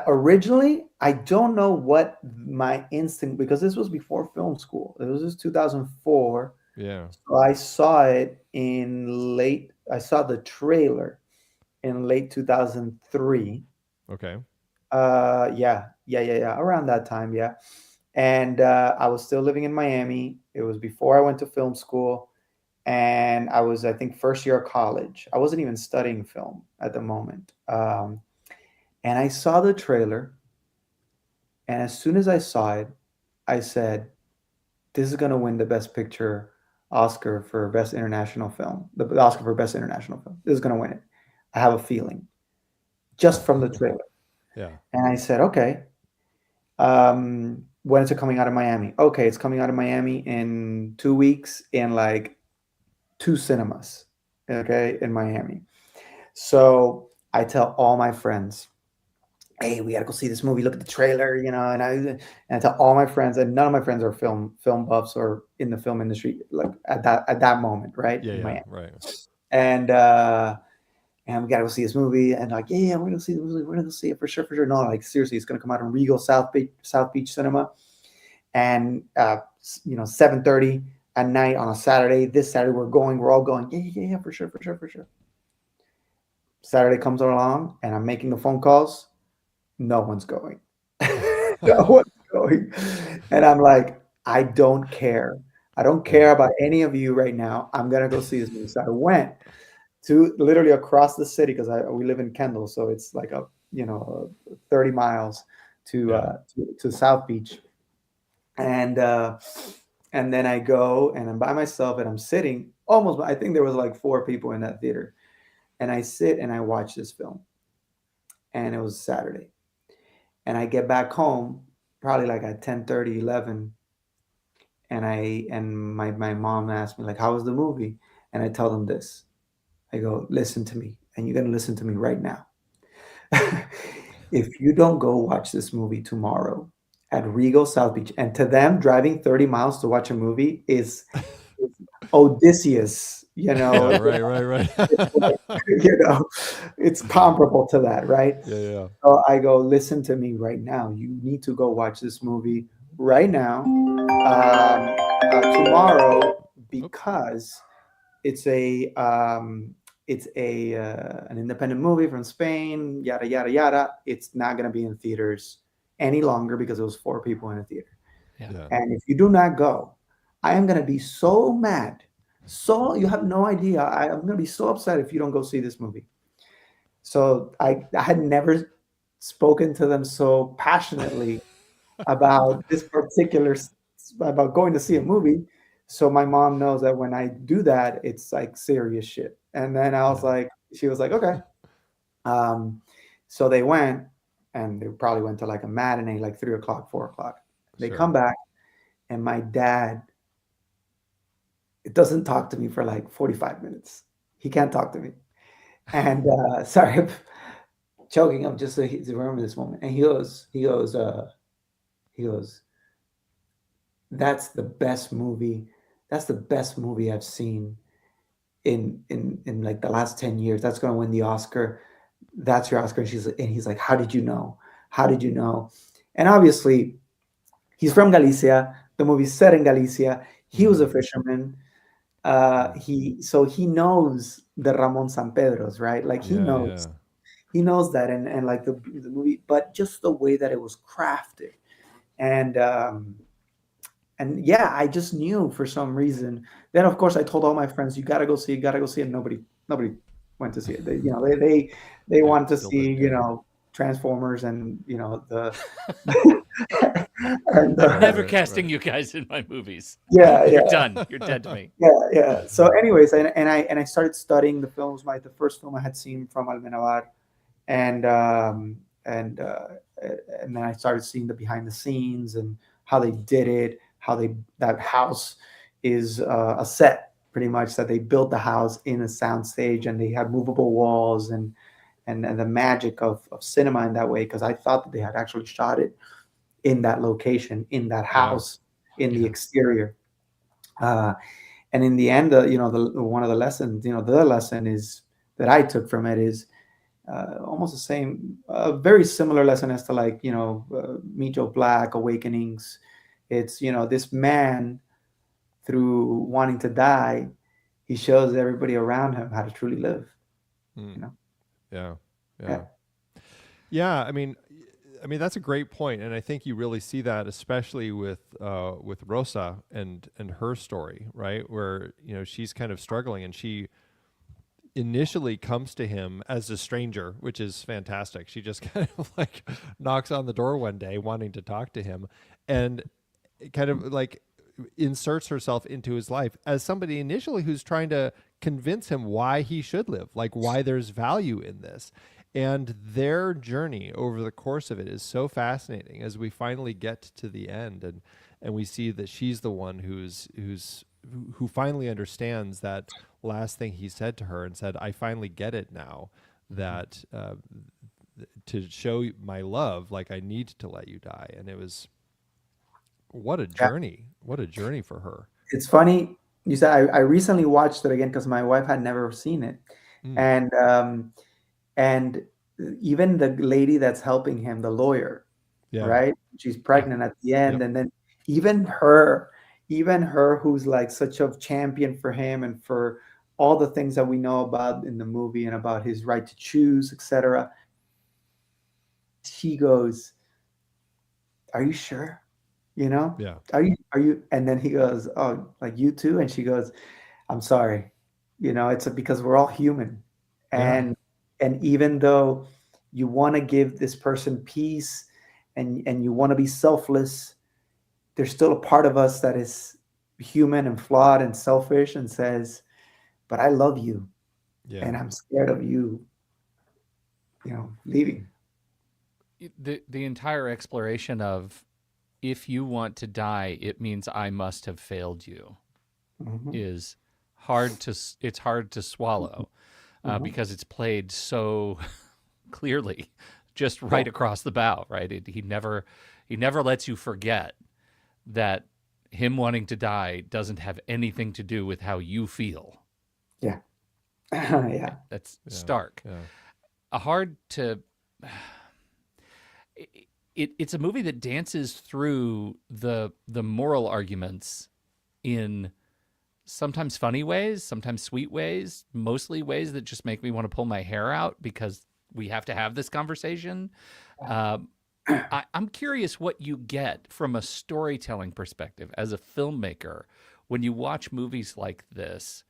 Originally, I don't know what my instinct, because this was before film school. It was just 2004. Yeah. So I saw the trailer in late 2003. Okay. Yeah, around that time, yeah. And I was still living in Miami. It was before I went to film school. and I was, I think, first year of college. I wasn't even studying film at the moment. And I saw the trailer, and as soon as I saw it, I said, "This is going to win the Best Picture Oscar for Best International Film. The Oscar for Best International Film. This is going to win it. I have a feeling, just from the trailer." Yeah. And I said, "Okay, when is it coming out of Miami? Okay, it's coming out of Miami in 2 weeks in like two cinemas, okay, in Miami." So I tell all my friends, "Hey, we gotta go see this movie. Look at the trailer, you know." And I tell all my friends, and none of my friends are film buffs or in the film industry, like at that moment, right, Yeah. in Yeah. Miami. Right. And and we gotta go see this movie. And like, yeah, yeah, we're gonna see the movie. We're gonna see it for sure, for sure. No, like seriously, it's gonna come out in Regal South Beach Cinema, and 7:30 at night on a Saturday. This Saturday, we're all going. Yeah, yeah, yeah, for sure, for sure, for sure. Saturday comes along, and I'm making the phone calls. No one's going. No one's going. And I'm like, I don't care. I don't care about any of you right now. I'm gonna go see this movie. So I went to literally across the city because we live in Kendall, so it's like 30 miles to Yeah. to South Beach, and then I go and I'm by myself and I'm sitting almost. I think there was like four people in that theater, and I sit and I watch this film, and it was Saturday, and I get back home probably like at 10:30, 11, and my mom asked me like, "How was the movie?" And I tell them this. I go, "Listen to me, and you're gonna listen to me right now. If you don't go watch this movie tomorrow at Regal South Beach," and to them, driving 30 miles to watch a movie is Odysseus, Yeah. Right. Right. Right. it's like, it's comparable to that, right? Yeah. Yeah. So I go, "Listen to me right now. You need to go watch this movie right now, tomorrow, Oop. because it's an independent movie from Spain, yada yada yada. It's not gonna be in theaters any longer because it was four people in a theater. Yeah. Yeah. And if you do not go, I am gonna be so mad. So you have no idea. I'm gonna be so upset if you don't go see this movie." So I had never spoken to them so passionately about this about going to see a movie. So my mom knows that when I do that, it's like serious shit. And then I was Yeah. like, she was like, "Okay." Um, so they went, and they probably went to like a matinee, like 3 o'clock, 4 o'clock. They Sure. come back, and my dad, it doesn't talk to me for like 45 minutes. He can't talk to me. And sorry, I'm choking up just to remember this moment. And he goes, "That's the best movie. That's the best movie I've seen in like the last 10 years. That's going to win the Oscar. That's your Oscar." And he's like, "How did you know? How did you know?" And obviously, he's from Galicia. The movie's set in Galicia. He was a fisherman. He knows the Ramon San Pedros, right? Like Yeah. Yeah. he knows that, and like the movie, but just the way that it was crafted, and yeah, I just knew for some reason. Then of course I told all my friends, "You gotta go see it, gotta go see it." Nobody went to see it. They They wanted to still see, didn't go. Transformers, and the and Right. Never Right. casting Right. you guys in my movies. yeah, yeah, You're done. You're dead to me. yeah, yeah. So anyways, and I started studying the films. The first film I had seen from Almenabar, and and uh, and then I started seeing the behind the scenes and how they did it, how that house is a set, pretty much, that they built the house in a sound stage, and they had movable walls, and the magic of cinema in that way, because I thought that they had actually shot it in that location, in that Yeah. house, in the Yeah. exterior. Uh, and in the end, one of the lessons, the lesson is that I took from it is almost the same, very similar lesson as to, like, Meet Joe Black, Awakenings. It's, this man, through wanting to die, he shows everybody around him how to truly live. Mm. You know, Yeah. yeah, Yeah. Yeah. I mean, I mean, that's a great point, and I think you really see that, especially with Rosa and her story, right? Where she's kind of struggling, and she initially comes to him as a stranger, which is fantastic. She just kind of like knocks on the door one day, wanting to talk to him, and kind of like inserts herself into his life as somebody initially who's trying to convince him why he should live, like why there's value in this. And their journey over the course of it is so fascinating as we finally get to the end, and we see that she's the one who finally understands that last thing he said to her and said, I finally get it now, that to show my love, like I need to let you die. And it was, what a journey for her. It's funny you said I recently watched it again because my wife had never seen it, and even the lady that's helping him, the lawyer, Yeah. right? She's pregnant at the end, and then even her, who's like such a champion for him and for all the things that we know about in the movie and about his right to choose, etc. She goes, "Are you sure? Yeah. Are you?" And then he goes, "Oh, like you too?" And she goes, "I'm sorry. It's because we're all human, Yeah. and even though you want to give this person peace and you want to be selfless, there's still a part of us that is human and flawed and selfish and says, but I love you, and I'm scared of you, leaving." The entire exploration of, if you want to die, it means I must have failed you, is it's hard to swallow, because it's played so clearly, just right across the bow, right? He never lets you forget that him wanting to die doesn't have anything to do with how you feel. Yeah. Yeah. That's stark. Yeah. Hard to. It's a movie that dances through the moral arguments in sometimes funny ways, sometimes sweet ways, mostly ways that just make me want to pull my hair out because we have to have this conversation. I'm curious what you get from a storytelling perspective as a filmmaker when you watch movies like this.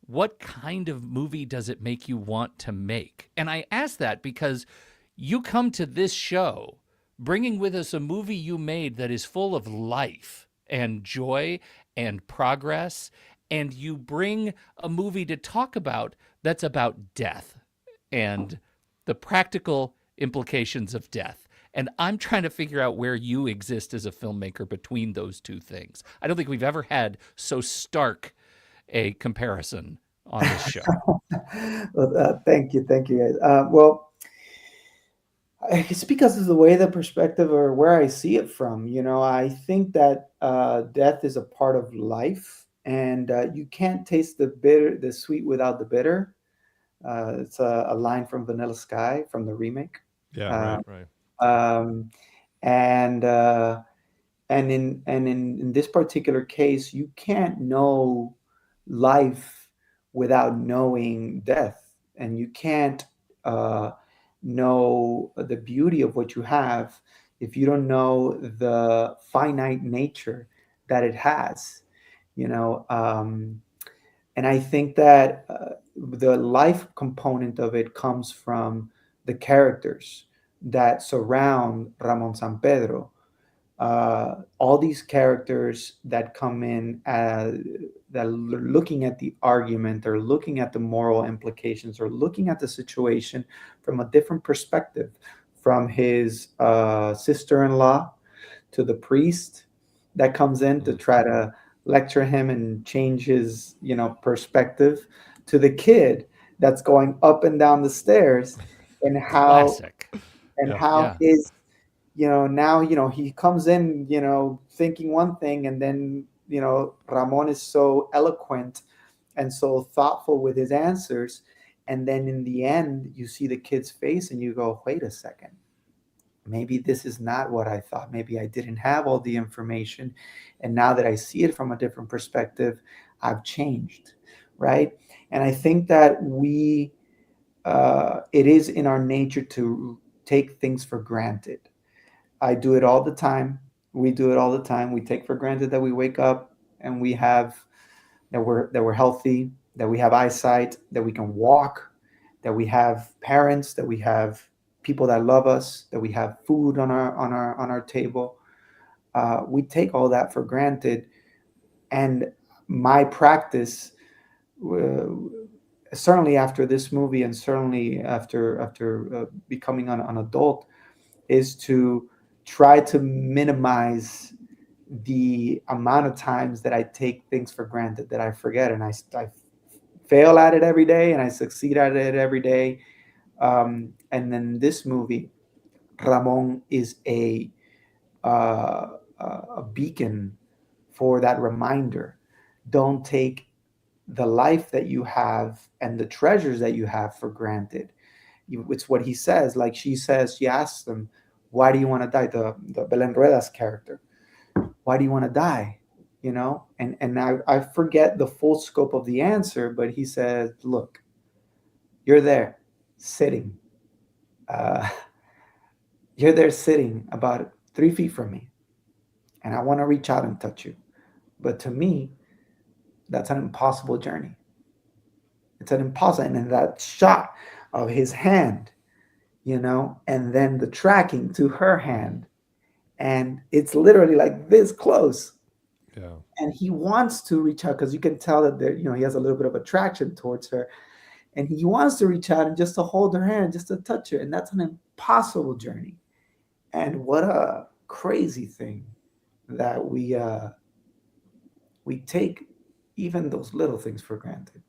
What kind of movie does it make you want to make? And I ask that because you come to this show bringing with us a movie you made that is full of life and joy and progress, and you bring a movie to talk about that's about death and the practical implications of death. And I'm trying to figure out where you exist as a filmmaker between those two things. I don't think we've ever had so stark a comparison on this show. Well, thank you guys. Well, it's because of the way the perspective or where I see it from. I think that death is a part of life, and you can't taste the sweet without the bitter. It's a line from Vanilla Sky from the remake. Yeah. Right. Um, and in this particular case, you can't know life without knowing death, and you can't know the beauty of what you have if you don't know the finite nature that it has. And I think that the life component of it comes from the characters that surround Ramon San Pedro. All these characters that come in that are looking at the argument or looking at the moral implications or looking at the situation from a different perspective, from his sister-in-law to the priest that comes in to try to lecture him and change his perspective, to the kid that's going up and down the stairs, and Classic. how his now he comes in thinking one thing, and then Ramon is so eloquent and so thoughtful with his answers, and then in the end you see the kid's face and you go, wait a second, maybe this is not what I thought. Maybe I didn't have all the information, and now that I see it from a different perspective, I've changed, right? And I think that it is in our nature to take things for granted. I do it all the time. We do it all the time. We take for granted that we wake up and we have that we're healthy, that we have eyesight, that we can walk, that we have parents, that we have people that love us, that we have food on our table. We take all that for granted, and my practice, uh, certainly after this movie, and certainly after becoming an adult, is to try to minimize the amount of times that I take things for granted, that I forget, and I fail at it every day and I succeed at it every day. And then this movie, Ramon is a beacon for that reminder. Don't take the life that you have and the treasures that you have for granted. It's what he says. Like she asks him, "Why do you want to die?" The Belen Ruedas character. Why do you want to die? You know, and I forget the full scope of the answer, but he says, "Look, you're there, sitting. Uh, you're there sitting about 3 feet from me, and I want to reach out and touch you. But to me, that's an impossible journey. It's an impossible." And then that shot of his hand, and then the tracking to her hand, and it's literally like this close. Yeah. And he wants to reach out because you can tell that he has a little bit of attraction towards her, and he wants to reach out and just to hold her hand, just to touch her, and that's an impossible journey. And what a crazy thing that we take even those little things for granted.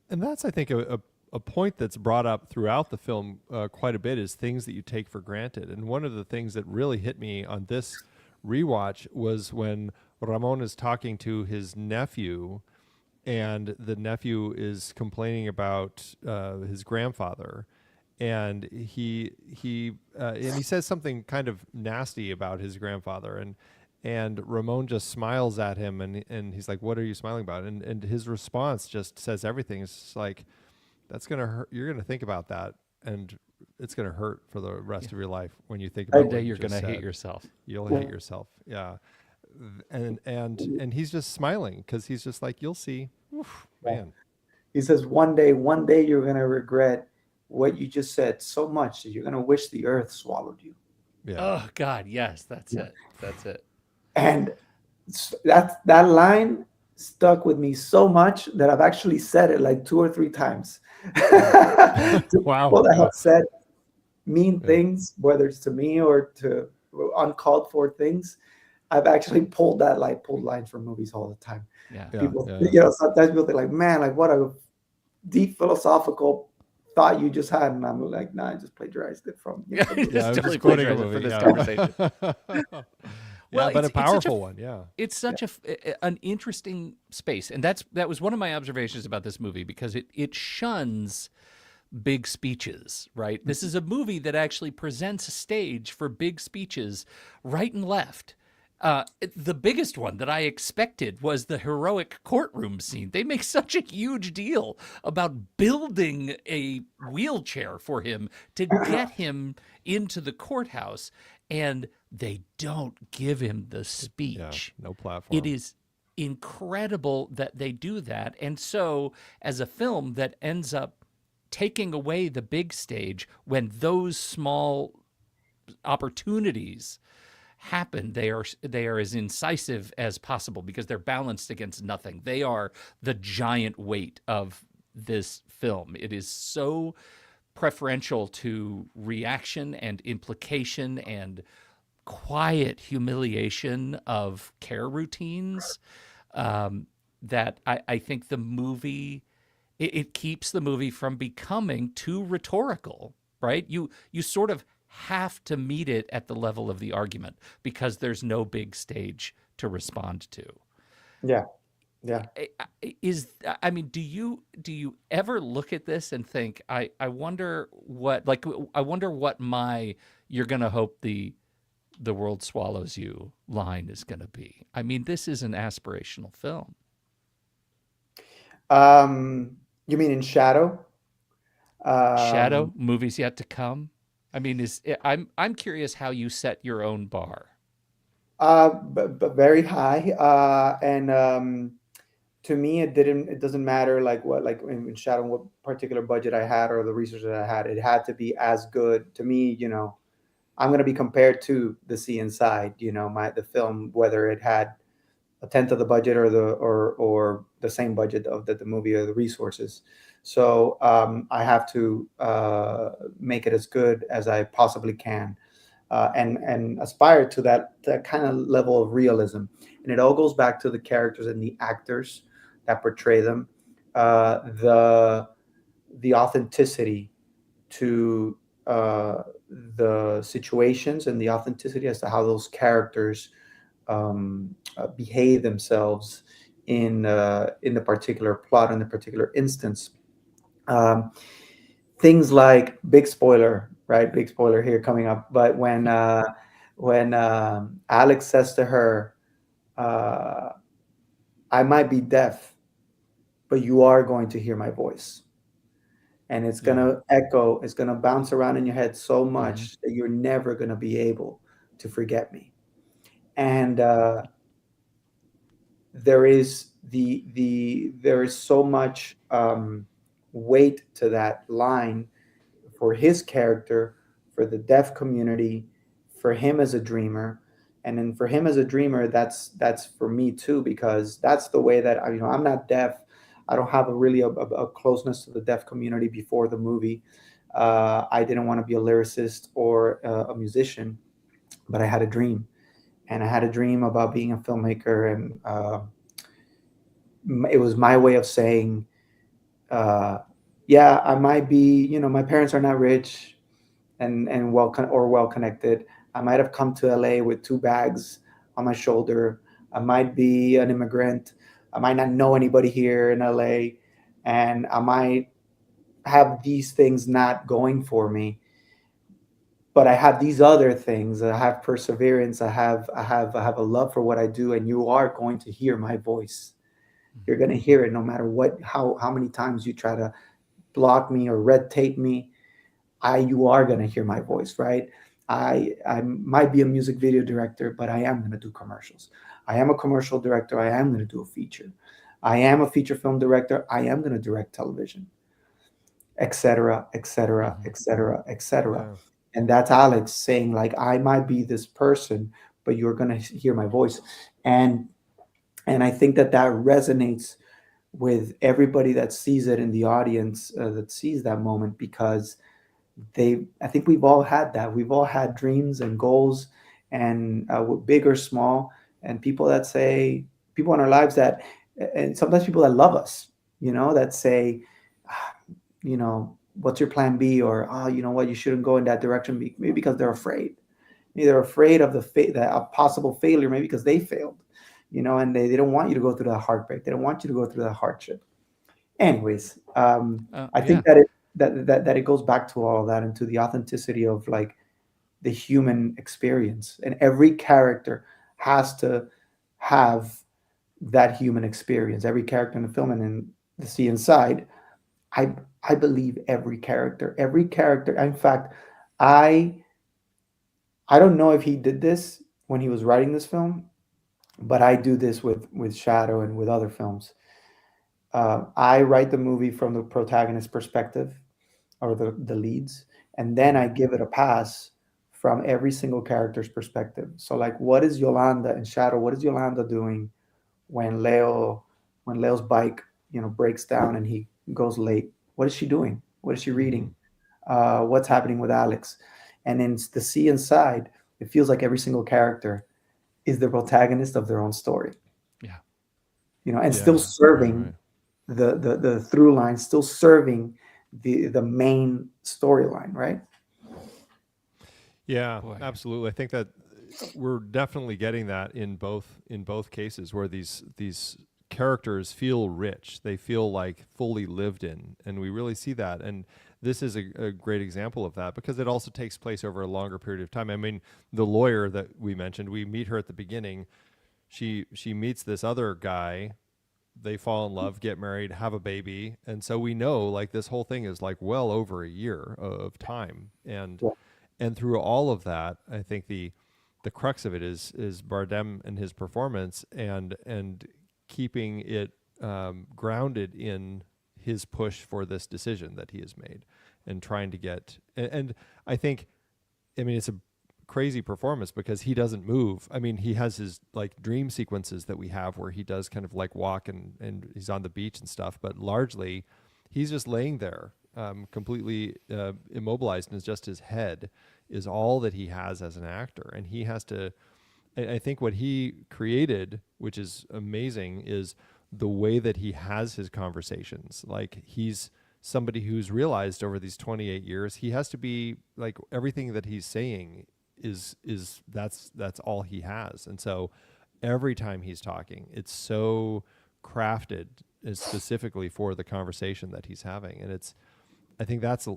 And that's, I think, a point that's brought up throughout the film quite a bit is things that you take for granted. And one of the things that really hit me on this rewatch was when Ramon is talking to his nephew, and the nephew is complaining about his grandfather, and he says something kind of nasty about his grandfather, and Ramon just smiles at him, and he's like, "What are you smiling about?" And his response just says everything. It's just like, that's gonna hurt. You're gonna think about that, and it's gonna hurt for the rest of your life when you think about One day what you're you just going to hate said. yourself. You'll hate yourself. Yeah. And he's just smiling because he's just like, you'll see. Oof, man. He says, one day you're going to regret what you just said so much that you're going to wish the earth swallowed you. Yeah. Oh God, yes, that's it. That's it. And that line stuck with me so much that I've actually said it like 2 or 3 times to Wow. people that Yeah. have said mean Yeah. things, whether it's to me or to uncalled for things. I've actually pulled lines from movies all the time. Yeah. Yeah. People, Yeah. sometimes people think like, man, like what a deep philosophical thought you just had, and I'm like, nah, I just plagiarized it from. Yeah, From Yeah, I was totally just quoting a plagiarized it movie. for this Yeah. conversation. Yeah, Well, but a it's such powerful one. Yeah. it's such an interesting space, and that was one of my observations about this movie because it shuns big speeches, right? This is a movie that actually presents a stage for big speeches right and left. The biggest one that I expected was the heroic courtroom scene. They make such a huge deal about building a wheelchair for him to get him into the courthouse, and they don't give him the Yeah. speech. No platform. It is incredible that they do that. And so, as a film that ends up taking away the big stage when those small opportunities happen, they are as incisive as possible because they're balanced against nothing. They are the giant weight of this film. It is so preferential to reaction and implication and quiet humiliation of care routines, that I think the movie it keeps the movie from becoming too rhetorical, right? You sort of have to meet it at the level of the argument because there's no big stage to respond to. Yeah, yeah. I mean, do you ever look at this and think, I wonder what my "you're gonna hope the world swallows you" line is gonna be? I mean, this is an aspirational film. You mean in Shadow? Shadow, Um, movies yet to come. I mean, I'm curious how you set your own bar. But very high. And to me, it doesn't matter like what, like in Shadow, what particular budget I had or the resources that I had. It had to be as good to me. I'm going to be compared to The Sea Inside. The film, whether it had a tenth of the budget or the same budget of the movie or the resources. So I have to make it as good as I possibly can, and aspire to that kind of level of realism. And it all goes back to the characters and the actors that portray them, the authenticity to the situations, and the authenticity as to how those characters behave themselves in the particular plot, in the particular instance. Um, Things like, big spoiler, right? Big spoiler here coming up. But when Alex says to her, uh, "I might be deaf, but you are going to hear my voice." And it's Yeah. gonna echo, it's gonna bounce around in your head so Mm-hmm. much that you're never gonna be able to forget me. And there is so much weight to that line for his character, for the deaf community, for him as a dreamer. And then for him as a dreamer, that's for me too, because that's the way that I'm not deaf. I don't have a closeness to the deaf community before the movie. I didn't want to be a lyricist or a musician, but I had a dream, and I had a dream about being a filmmaker. And it was my way of saying, uh, yeah, I might be, my parents are not rich and well connected. I might have come to LA with two bags on my shoulder. I might be an immigrant. I might not know anybody here in LA, and I might have these things not going for me. But I have these other things. I have perseverance. I have a love for what I do, and you are going to hear my voice. You're going to hear it no matter how many times you try to block me or red tape me. You are going to hear my voice, right? I might be a music video director, but I am going to do commercials. I am a commercial director. I am going to do a feature. I am a feature film director. I am going to direct television, etc., etc., Mm-hmm. etc., etc. Yeah. And that's Alex saying, like, I might be this person, but you're going to hear my voice. And I think that resonates with everybody that sees it in the audience, that sees that moment, because I think we've all had that. We've all had dreams and goals, and big or small, and people in our lives that, and sometimes people that love us, that say, "Ah, what's your plan B?" Or, "Oh, you know what, you shouldn't go in that direction," maybe because they're afraid. Maybe they're afraid of that a possible failure, maybe because they failed, and they don't want you to go through that heartbreak. They don't want you to go through that hardship. Anyways, I Yeah. think that it goes back to all of that, and to the authenticity of, like, the human experience, and every character has to have that human experience. Every character in the film, and in The Sea Inside, I I believe every character. In fact, I I don't know if he did this when he was writing this film, but I do this with Shadow and with other films. I write the movie from the protagonist perspective, or the leads, and then Mm-hmm. I give it a pass from every single character's perspective. So, like, what is Yolanda in Shadow? What is Yolanda doing when Leo's bike, breaks down and he goes late? What is she doing? What is she Mm-hmm. reading? What's happening with Alex? And in The Sea Inside, it feels like every single character is the protagonist of their own story, Yeah. and still Yeah. Right. serving Right. the through line, still serving the main storyline, right? Yeah, Boy. absolutely. I think that we're definitely getting that in both cases, where these characters feel rich. They feel like fully lived in, and we really see that. And this is a great example of that, because it also takes place over a longer period of time. I mean, the lawyer that we mentioned, we meet her at the beginning. She meets this other guy. They fall in love, get married, have a baby, and so we know, like, this whole thing is like well over a year of time. and Yeah. And through all of that, I think the crux of it is Bardem and his performance, and keeping it grounded in his push for this decision that he has made, and trying to get. And I think, I mean, it's a crazy performance because he doesn't move. I mean, he has his like dream sequences that we have where he does kind of like walk and he's on the beach and stuff, but largely he's just laying there, completely immobilized, and it's just his head is all that he has as an actor. And he has to, I think what he created, which is amazing, is the way that he has his conversations. Like, he's somebody who's realized over these 28 years, he has to be like, everything that he's saying is that's all he has. And so every time he's talking, it's so crafted specifically for the conversation that he's having. And it's, I think that's,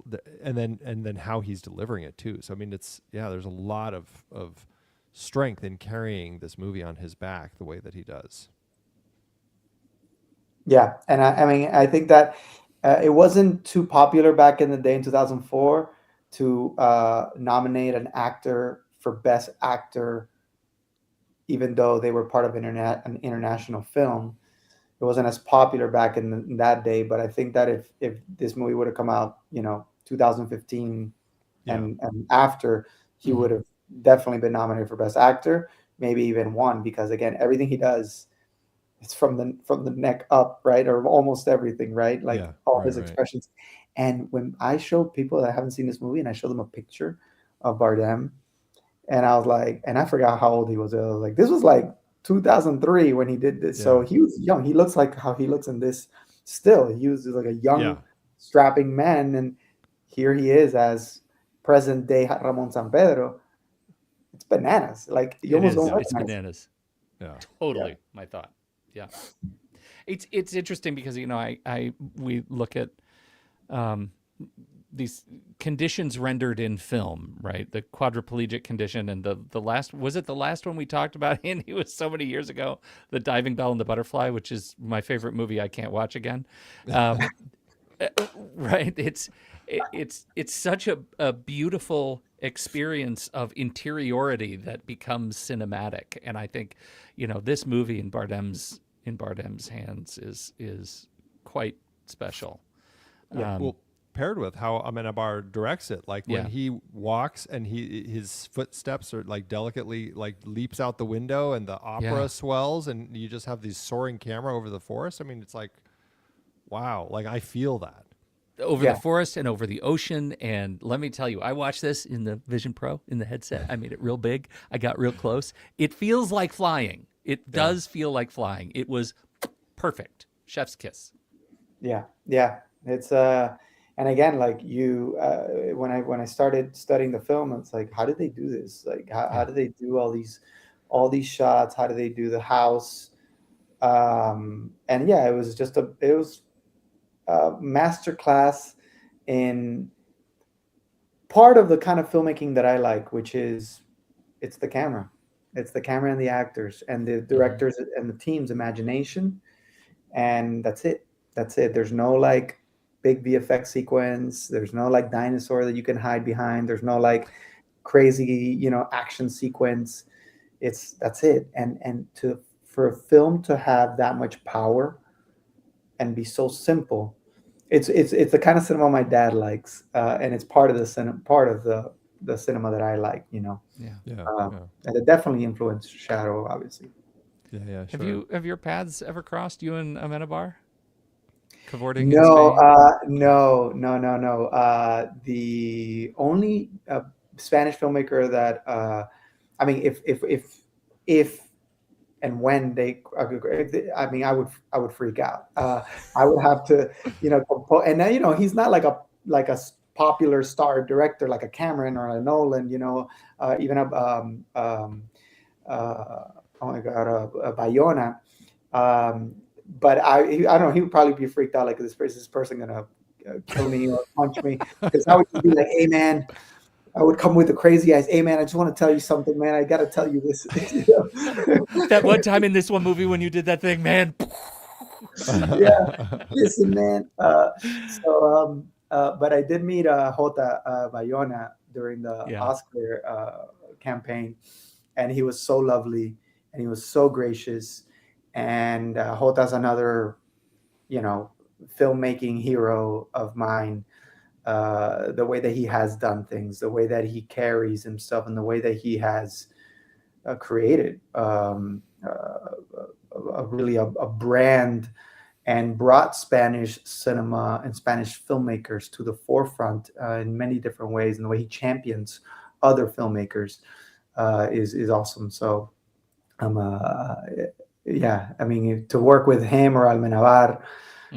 and then how he's delivering it too. So, I mean, it's, yeah, there's a lot of strength in carrying this movie on his back the way that he does. Yeah, and I mean, I think that it wasn't too popular back in the day in 2004 to nominate an actor for Best Actor, even though they were part of an international film. It wasn't as popular back in that day, but I think that if this movie would have come out, 2015 and after, he would have definitely been nominated for Best Actor, maybe even won, because again, everything he does, it's from the neck up, right? Or almost everything, right? Like his expressions. And when I show people that haven't seen this movie and I show them a picture of Bardem, and I was like, and I forgot how old he was. I was like, this was like 2003 when he did this. Yeah. So he was young. He looks like how he looks in this still. He was like a young, strapping man. And here he is as present day Ramon San Pedro. It's bananas. Like, you almost don't recognize. It's bananas. Yeah. Totally my thought. Yeah. It's interesting because, we look at these conditions rendered in film, right? The quadriplegic condition, and the last, was it the last one we talked about? And it was so many years ago, The Diving Bell and the Butterfly, which is my favorite movie I can't watch again. Right? It's such a beautiful experience of interiority that becomes cinematic. And I think, this movie in Bardem's hands is quite special. Well, paired with how Amenábar directs it, like when he walks and his footsteps are like delicately like leaps out the window and the opera swells and you just have these soaring camera over the forest. I mean, it's like, wow, like I feel that. Over the forest and over the ocean. And let me tell you, I watched this in the Vision Pro in the headset. I made it real big. I got real close. It feels like flying. It does feel like flying. It was perfect. Chef's kiss. Yeah. It's and again, like when I started studying the film, it's like, how did they do this? Like, how did they do all these shots? How do they do the house? And it was a master class in part of the kind of filmmaking that I like, which is it's the camera and the actors and the directors and the team's imagination, and that's it. There's no like big VFX sequence. There's no like dinosaur that you can hide behind. There's no like crazy, action sequence. That's it. And for a film to have that much power and be so simple, it's the kind of cinema my dad likes, and it's part of the cinema that I like, and it definitely influenced Shadow, obviously. Yeah, sure. Have your paths ever crossed, you and Amenábar? Cavorting No, in Spain? no. The only Spanish filmmaker that I mean, if and when they, I mean, I would freak out. I would have to, and then, he's not like a popular star director like a Cameron or a Nolan, even oh my God, Bayona. But I don't know, he would probably be freaked out, like, is this person gonna kill me or punch me? Because I would just be like, hey man, I would come with the crazy eyes. Hey man, I just want to tell you something, man. I got to tell you this. That one time in this one movie when you did that thing, man. Listen, man. But I did meet Jota Bayona during the Yeah. Oscar campaign, and he was so lovely and he was so gracious. And Jota's another, filmmaking hero of mine. The way that he has done things, the way that he carries himself, and the way that he has created really a brand and brought Spanish cinema and Spanish filmmakers to the forefront in many different ways. And the way he champions other filmmakers is awesome. So, yeah, I mean, to work with him or Almenabar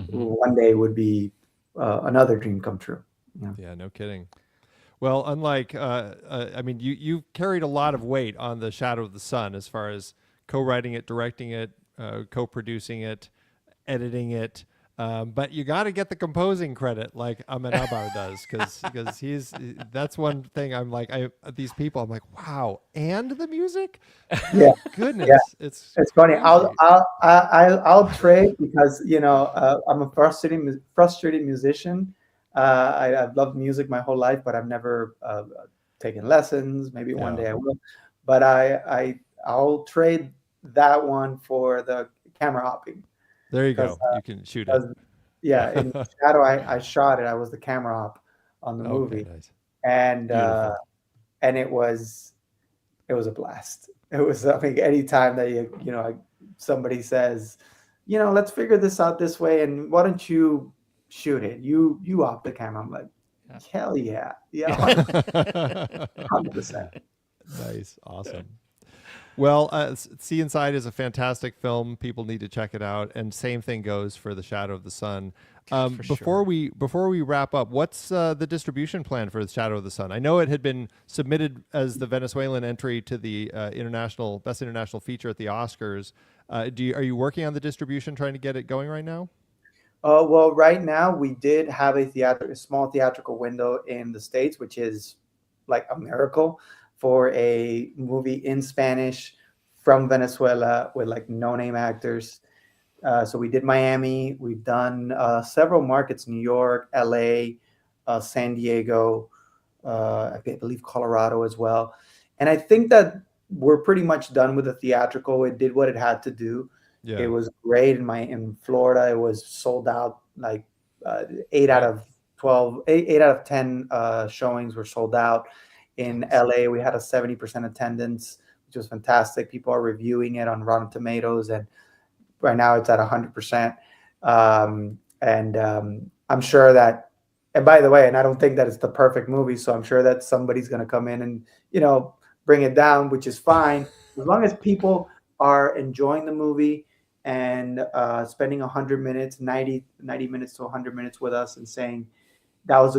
one day would be another dream come true. Yeah, no kidding. Well, unlike, I mean, you carried a lot of weight on the Shadow of the Sun as far as co-writing it, directing it, co-producing it, editing it. But you got to get the composing credit like Amenábar does, because that's one thing I'm like, these people, I'm like, wow, and the music. Yeah, Goodness, yeah. it's Funny. crazy. I'll trade because I'm a frustrated musician. I've loved music my whole life, but I've never taken lessons. Maybe one Yeah. day I will. But I'll trade that one for the camera hopping. There you Because go. You can shoot it. yeah, in Shadow I shot it. I was the camera op on the Okay, movie, nice. and Beautiful. and it was a blast. It was, I mean, anytime that somebody says, let's figure this out this way, and why don't you shoot it? You off the camera. I'm like, hell yeah, 100%. Nice, awesome. Well, See Inside is a fantastic film. People need to check it out, and same thing goes for The Shadow of the Sun. Before we wrap up, what's the distribution plan for The Shadow of the Sun? I know it had been submitted as the Venezuelan entry to the Best International Feature at the Oscars. Are you working on the distribution, trying to get it going right now? Well, right now we did have a small theatrical window in the States, which is like a miracle for a movie in Spanish from Venezuela with like no-name actors. So we did Miami. We've done several markets: New York, LA, San Diego, I believe Colorado as well. And I think that we're pretty much done with the theatrical. It did what it had to do. Yeah. It was great in Florida. It was sold out like 8 out of 12, 8 out of 10 showings were sold out. In LA, we had a 70% attendance, which was fantastic. People are reviewing it on Rotten Tomatoes, and right now it's at 100%. I'm sure that, and by the way, and I don't think that it's the perfect movie, so I'm sure that somebody's going to come in and, bring it down, which is fine. As long as people are enjoying the movie and spending 100 minutes, 90 minutes to 100 minutes with us and saying, that was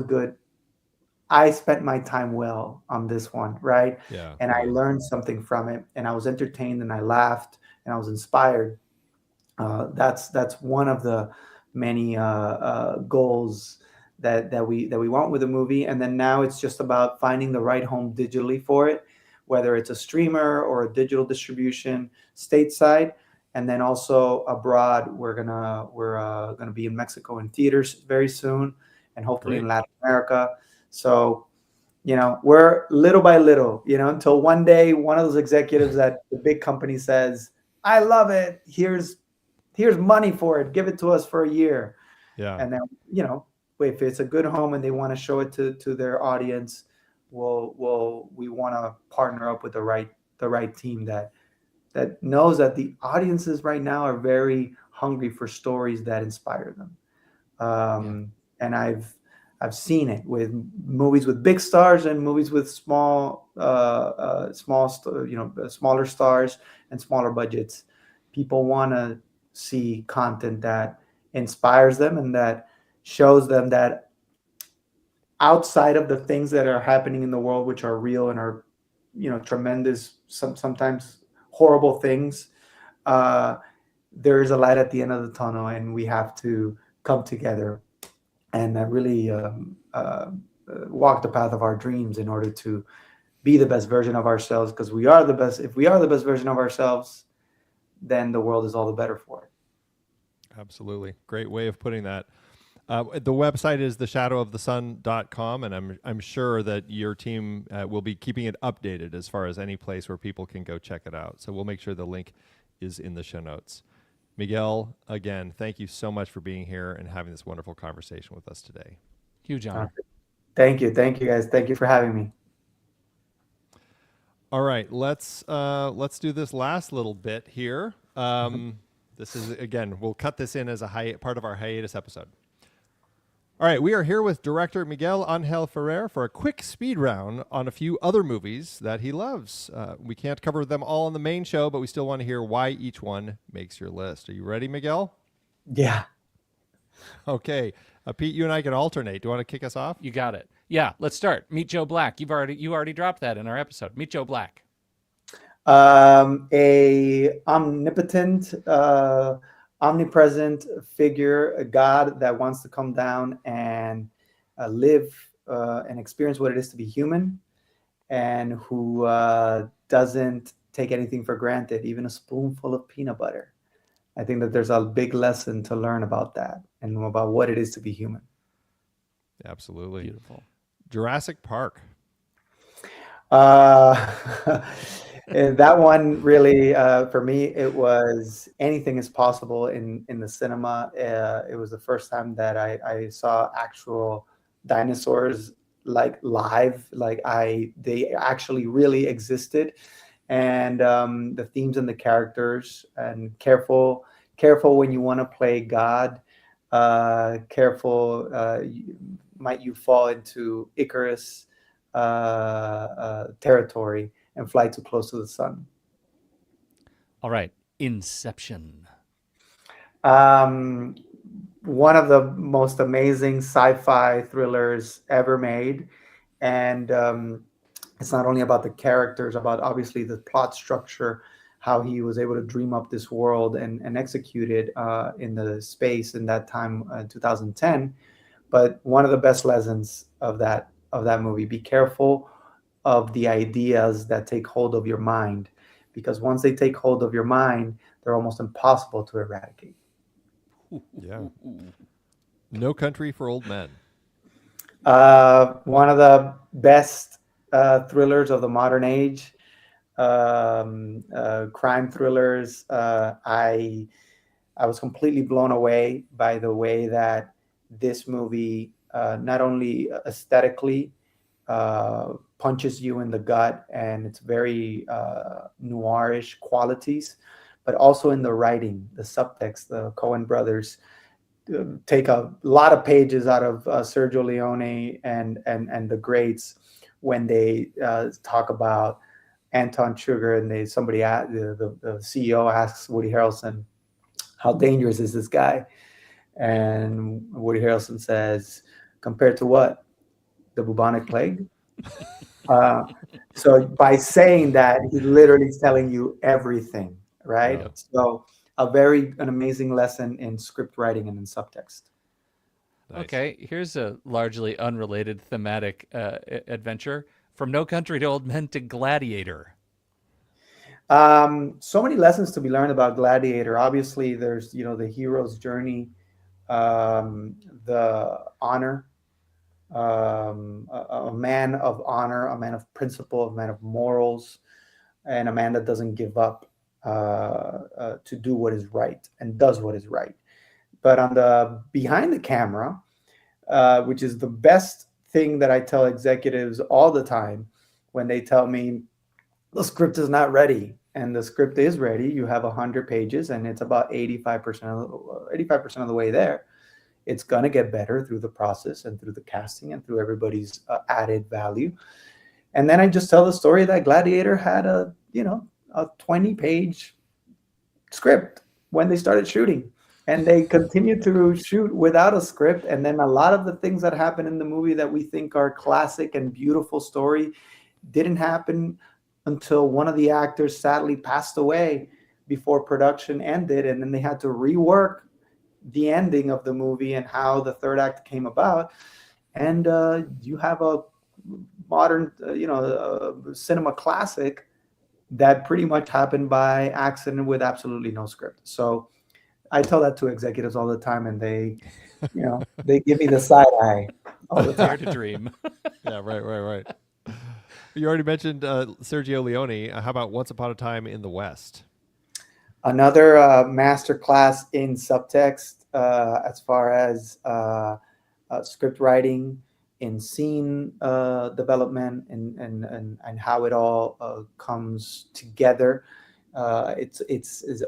I spent my time well on this one, right? Yeah. And I learned something from it, and I was entertained, and I laughed, and I was inspired. That's one of the many goals that we want with the movie. And then now it's just about finding the right home digitally for it, whether it's a streamer or a digital distribution stateside. And then also abroad, we're gonna be in Mexico in theaters very soon, and hopefully in Latin America. So, we're little by little, until one day one of those executives at the big company says, I love it. Here's money for it. Give it to us for a year. Yeah. And then, if it's a good home and they want to show it to their audience, we want to partner up with the right team that knows that the audiences right now are very hungry for stories that inspire them. And I've seen it with movies with big stars and movies with smaller stars and smaller budgets. People want to see content that inspires them and that shows them that outside of the things that are happening in the world, which are real and are, tremendous, sometimes horrible things, there is a light at the end of the tunnel, and we have to come together and really walk the path of our dreams in order to be the best version of ourselves, because we are the best. If we are the best version of ourselves, then the world is all the better for it. Absolutely. Great way of putting that. The website is theshadowofthesun.com, and I'm sure that your team will be keeping it updated as far as any place where people can go check it out. So we'll make sure the link is in the show notes. Miguel, again, thank you so much for being here and having this wonderful conversation with us today. Huge honor. Thank you guys. Thank you for having me. All right, let's do this last little bit here. This is, again, we'll cut this in as a part of our hiatus episode. All right, we are here with director Miguel Angel Ferrer for a quick speed round on a few other movies that he loves. We can't cover them all on the main show, but we still want to hear why each one makes your list. Are you ready, Miguel? Yeah. Okay. Pete, you and I can alternate. Do you want to kick us off? You got it. Yeah, let's start. Meet Joe Black. You already dropped that in our episode. Meet Joe Black. A omnipotent, omnipresent figure, a God that wants to come down and live and experience what it is to be human, and who doesn't take anything for granted, even a spoonful of peanut butter. I think that there's a big lesson to learn about that and about what it is to be human. Absolutely. Beautiful. Jurassic Park. And that one really, for me, it was anything is possible in the cinema. It was the first time that I saw actual dinosaurs like live, they actually really existed. And the themes and the characters, and careful when you want to play God, careful might you fall into Icarus territory and fly too close to the sun. All right, Inception. One of the most amazing sci-fi thrillers ever made, and it's not only about the characters, about obviously the plot structure, how he was able to dream up this world and execute it in the space in that time, 2010. But one of the best lessons of that movie: be careful of the ideas that take hold of your mind, because once they take hold of your mind, they're almost impossible to eradicate. Yeah. No Country for Old Men. One of the best thrillers of the modern age, crime thrillers. I was completely blown away by the way that this movie not only aesthetically punches you in the gut, and it's very noirish qualities, but also in the writing, the subtext. The Coen brothers take a lot of pages out of Sergio Leone and the greats when they talk about Anton Chigurh, and the CEO asks Woody Harrelson, "How dangerous is this guy?" And Woody Harrelson says, "Compared to what? The bubonic plague?" So by saying that, he literally is telling you everything, right? Yeah. So an amazing lesson in script writing and in subtext. Nice. Okay, here's a largely unrelated thematic adventure. From No Country to Old Men to Gladiator. So many lessons to be learned about Gladiator. Obviously, there's the hero's journey, the honor, a man of honor, a man of principle, a man of morals, and a man that doesn't give up to do what is right and does what is right. But on the behind the camera, which is the best thing that I tell executives all the time when they tell me the script is not ready, and the script is ready. You have 100 pages, and it's about 85% of the way there. It's gonna get better through the process and through the casting and through everybody's added value. And then I just tell the story that Gladiator had a 20-page script when they started shooting, and they continued to shoot without a script. And then a lot of the things that happen in the movie that we think are classic and beautiful story didn't happen until one of the actors sadly passed away before production ended, and then they had to rework the ending of the movie and how the third act came about. And you have a modern cinema classic that pretty much happened by accident with absolutely no script. So I tell that to executives all the time, and they They give me the side eye all the Dare time. to dream. Yeah, right. You already mentioned Sergio Leone. How about Once Upon a Time in the West? Another master class in subtext as far as script writing, in scene development, and how it all comes together. It's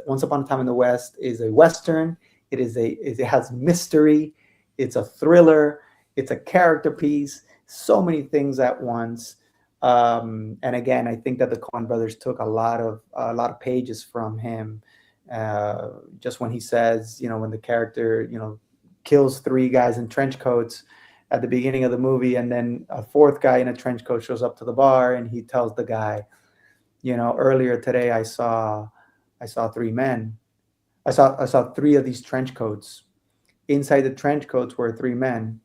Once Upon a Time in the West is a western. It has mystery. It's a thriller. It's a character piece. So many things at once. And again, I think that the Coen brothers took a lot of pages from him. Just when he says, when the character, kills three guys in trench coats at the beginning of the movie, and then a fourth guy in a trench coat shows up to the bar, and he tells the guy, earlier today I saw three men. I saw three of these trench coats. Inside the trench coats were three men,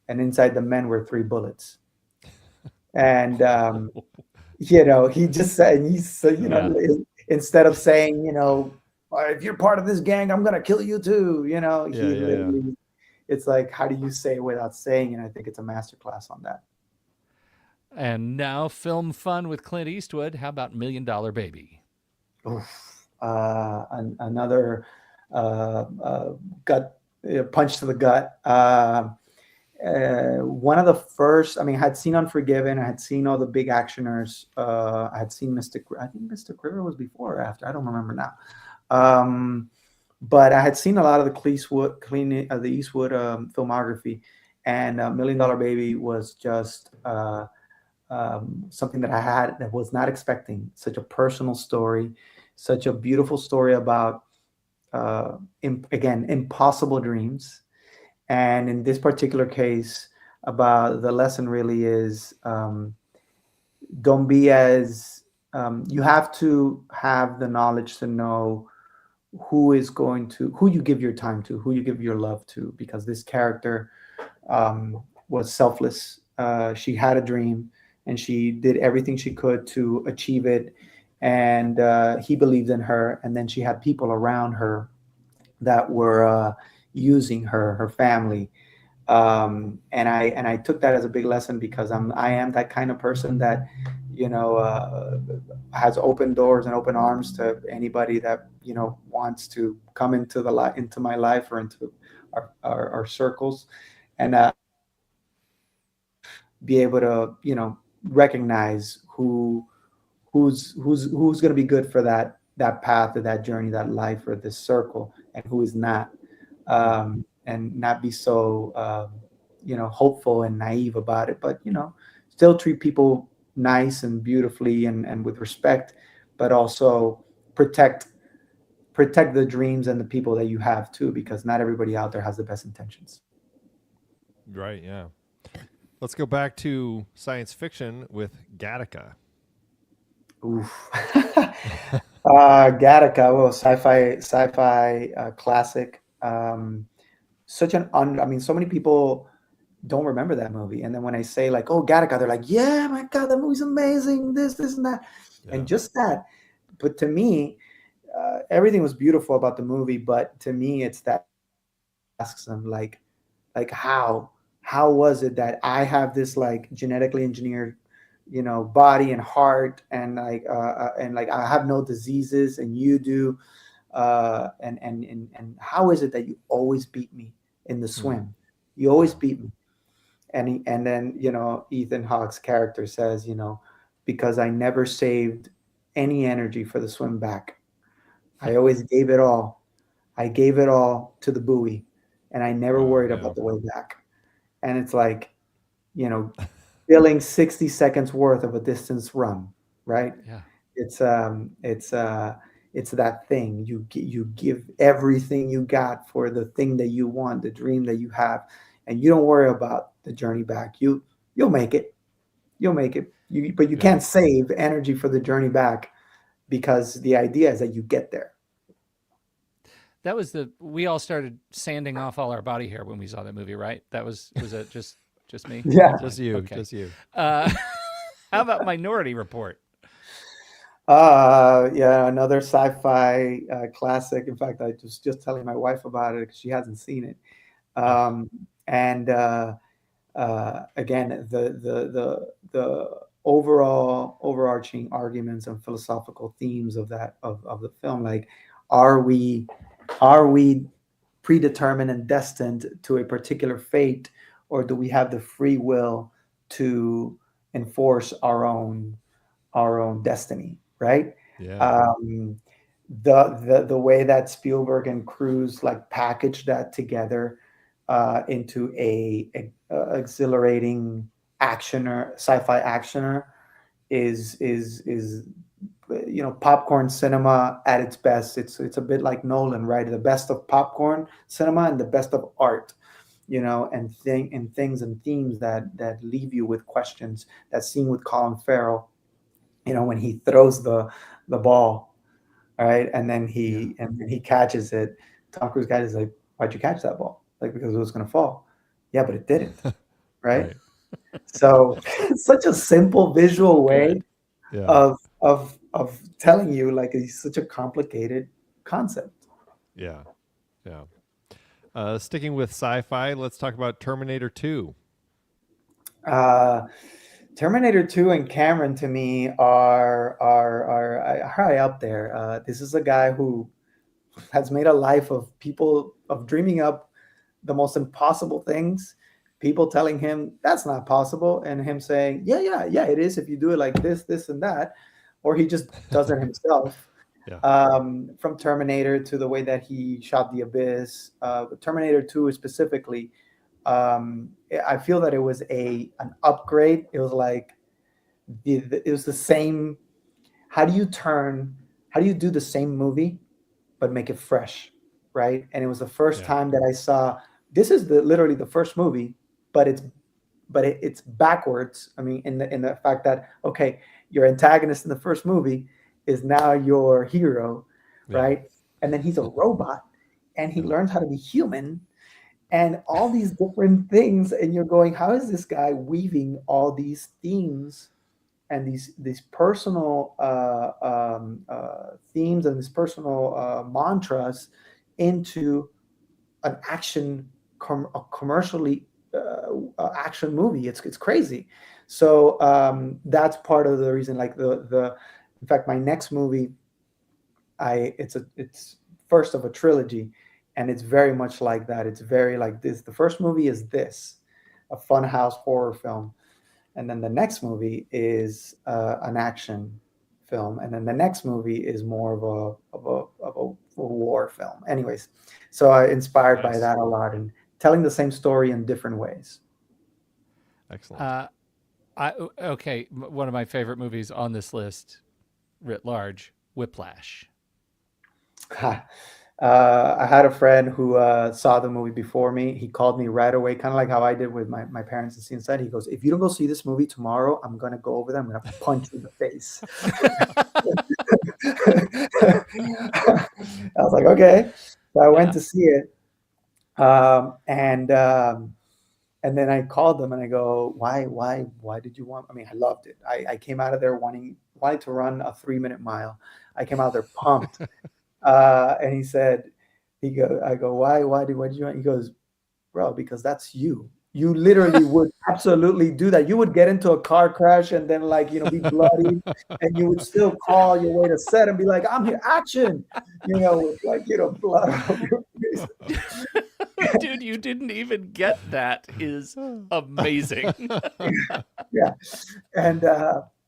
and inside the men were three bullets. And he just said, Yeah. instead of saying, if you're part of this gang, I'm gonna kill you too. Yeah, He yeah, yeah. literally, it's like, how do you say it without saying? And I think it's a masterclass on that. And now film fun with Clint Eastwood. How about Million Dollar Baby? Oof. Another gut punch to the gut. One of the first, I had seen Unforgiven. I had seen all the big actioners. I had seen Mystic. I think Mystic River was before or after. I don't remember now. But I had seen a lot of the Eastwood filmography, and Million Dollar Baby was just something that was not expecting. Such a personal story, such a beautiful story about again, impossible dreams. And in this particular case, about the lesson really is, don't be as you have to have the knowledge to know who you give your time to, who you give your love to, because this character was selfless. She had a dream, and she did everything she could to achieve it. And he believed in her. And then she had people around her that were using her family. And I took that as a big lesson, because I am that kind of person that has open doors and open arms to anybody that wants to come into my life, or into our circles, and be able to recognize who's going to be good for that path, or that journey, that life, or this circle, and who is not. And not be so hopeful and naive about it, but still treat people nice and beautifully, and with respect, but also protect the dreams and the people that you have too, because not everybody out there has the best intentions. Right, yeah. Let's go back to science fiction with Gattaca. Oof. Gattaca, well, sci-fi classic. So many people don't remember that movie, and then when I say, like, oh, Gattaca, they're like, yeah, my God, that movie's amazing, this and that. Yeah. And just that. But to me, everything was beautiful about the movie, but to me, it's that asks them, like how was it that I have this, like, genetically engineered body and heart, and like I have no diseases, and you do, and how is it that you always beat me in the swim? You always beat me. And then Ethan Hawke's character says, because I never saved any energy for the swim back. I always gave it all. I gave it all to the buoy, and I never worried Yeah. about the way back. And it's like, filling 60 seconds worth of a distance run, right? Yeah. It's that thing. You give everything you got for the thing that you want, the dream that you have, and you don't worry about the journey back. You'll make it. You'll make it. But you can't save energy for the journey back, because the idea is that you get there. That was we all started sanding off all our body hair when we saw that movie, right? Was it just me? Yeah. Just you. Okay. Just you. How about Minority Report? Yeah, another sci-fi classic. In fact, I was just telling my wife about it because she hasn't seen it. Um, and again, the overall overarching arguments and philosophical themes of of the film, like, are we are we predetermined and destined to a particular fate, or do we have the free will to enforce our own destiny, right? Yeah. Um, the way that Spielberg and Cruise like packaged that together into a exhilarating actioner, sci-fi actioner is popcorn cinema at its best. It's a bit like Nolan, right? The best of popcorn cinema and the best of art, and things and themes that leave you with questions. That scene with Colin Farrell, when he throws the ball, right, Yeah. and then he catches it. Tom Cruise guy is like, "Why'd you catch that ball?" Like, because it was gonna fall. Yeah, but it didn't, right? Right. So it's such a simple visual way Good. Yeah. of telling you, like, it's such a complicated concept. Yeah. Yeah. Sticking with sci-fi, let's talk about Terminator 2. Uh, Terminator 2 and Cameron, to me, are high up there. This is a guy who has made a life of people of dreaming up the most impossible things, people telling him that's not possible, and him saying, yeah, yeah, yeah, it is if you do it like this and that, or he just does it himself. Yeah. From Terminator to the way that he shot The Abyss, Terminator 2 specifically, I feel that it was an upgrade. It was like it was the same. How do you turn? How do you do the same movie but make it fresh, right? And it was the first Yeah. time that I saw this is literally the first movie, but it's backwards. I mean, in the fact that, okay, your antagonist in the first movie is now your hero, Yeah. right? And then he's a robot, and he Yeah. learns how to be human, and all these different things. And you're going, how is this guy weaving all these themes and these personal themes and these personal mantras into an a commercially action movie? It's crazy. So that's part of the reason. Like in fact, my next movie, it's first of a trilogy, and it's very much like that. It's very like this. The first movie is this, a funhouse horror film, and then the next movie is an action film, and then the next movie is more of a war film. Anyways, so I inspired by Nice. that a lot, and telling the same story in different ways. Excellent. Uh, okay. One of my favorite movies on this list, writ large, Whiplash. I had a friend who saw the movie before me. He called me right away, kind of like how I did with my parents and see inside. He goes, "If you don't go see this movie tomorrow, I'm gonna go over there. I'm gonna punch you in the face." I was like, "Okay." So I went Yeah. to see it, and then I called them and I go, why did you want? I mean, I loved it. I came out of there wanting to run a 3 minute mile. I came out there pumped. And he said, I go, what did you want? He goes, bro, because that's you. You literally would absolutely do that. You would get into a car crash and then, like, be bloody, and you would still call your way to set and be like, I'm here, action, with, like, blood all over your face. Dude, you didn't even get that is amazing. Yeah. And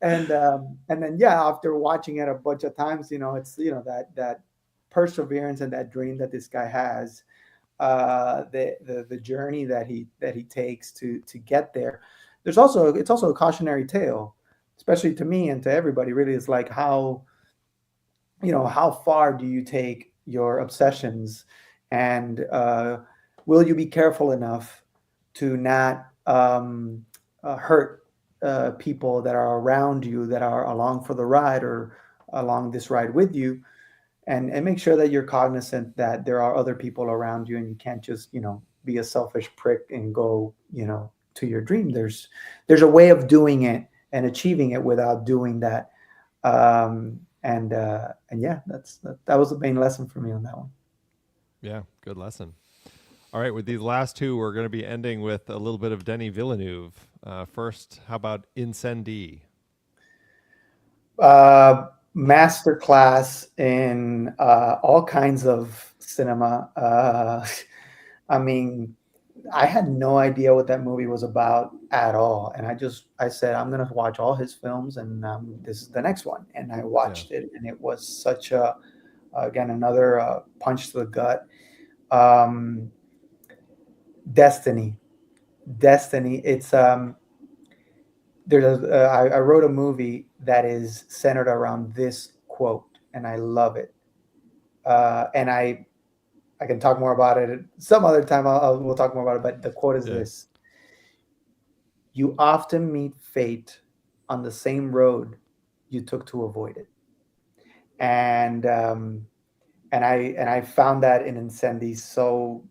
then, yeah, after watching it a bunch of times, it's, that perseverance and that dream that this guy has, the journey that he takes to get there. It's also a cautionary tale, especially to me and to everybody. Really, it's like how far do you take your obsessions, and will you be careful enough to not hurt people that are around you, that are along for the ride or along this ride with you, and make sure that you're cognizant that there are other people around you, and you can't just be a selfish prick and go to your dream. There's a way of doing it and achieving it without doing that. And yeah, that was the main lesson for me on that one. Yeah. Good lesson. All right, with these last two, we're going to be ending with a little bit of Denis Villeneuve. First, how about Incendie? Masterclass in all kinds of cinema. I mean, I had no idea what that movie was about at all, and I said I'm gonna watch all his films, and this is the next one, and I Yeah, watched it, and it was such a again another punch to the gut. Um, Destiny, Destiny. It's I wrote a movie that is centered around this quote, and I love it. And I can talk more about it some other time. We'll talk more about it. But the quote is yeah, this: "You often meet fate on the same road you took to avoid it." And I found that in Incendi so.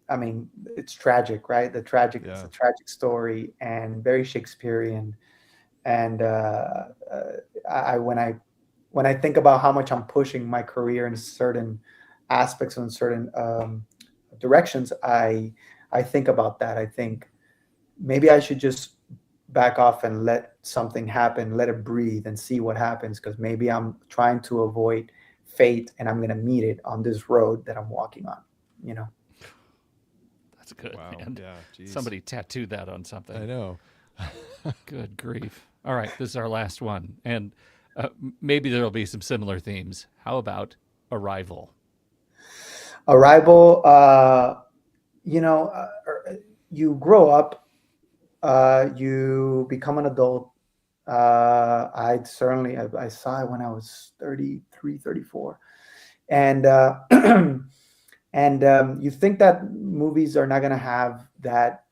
I mean, it's tragic, right? It's yeah. a tragic story and very Shakespearean. And when I think about how much I'm pushing my career in certain aspects and certain directions, I think about that. I think maybe I should just back off and let something happen, let it breathe, and see what happens. Because maybe I'm trying to avoid fate, and I'm going to meet it on this road that I'm walking on. You know. That's good, Wow. man. Yeah. Geez. Somebody tattooed that on I something. know. Good grief. All right, this is our last one. And maybe there'll be some similar themes. How about Arrival? Arrival. You know, you grow up, you become an adult. I saw it when I was 33, 34. And and you think that movies are not going to have that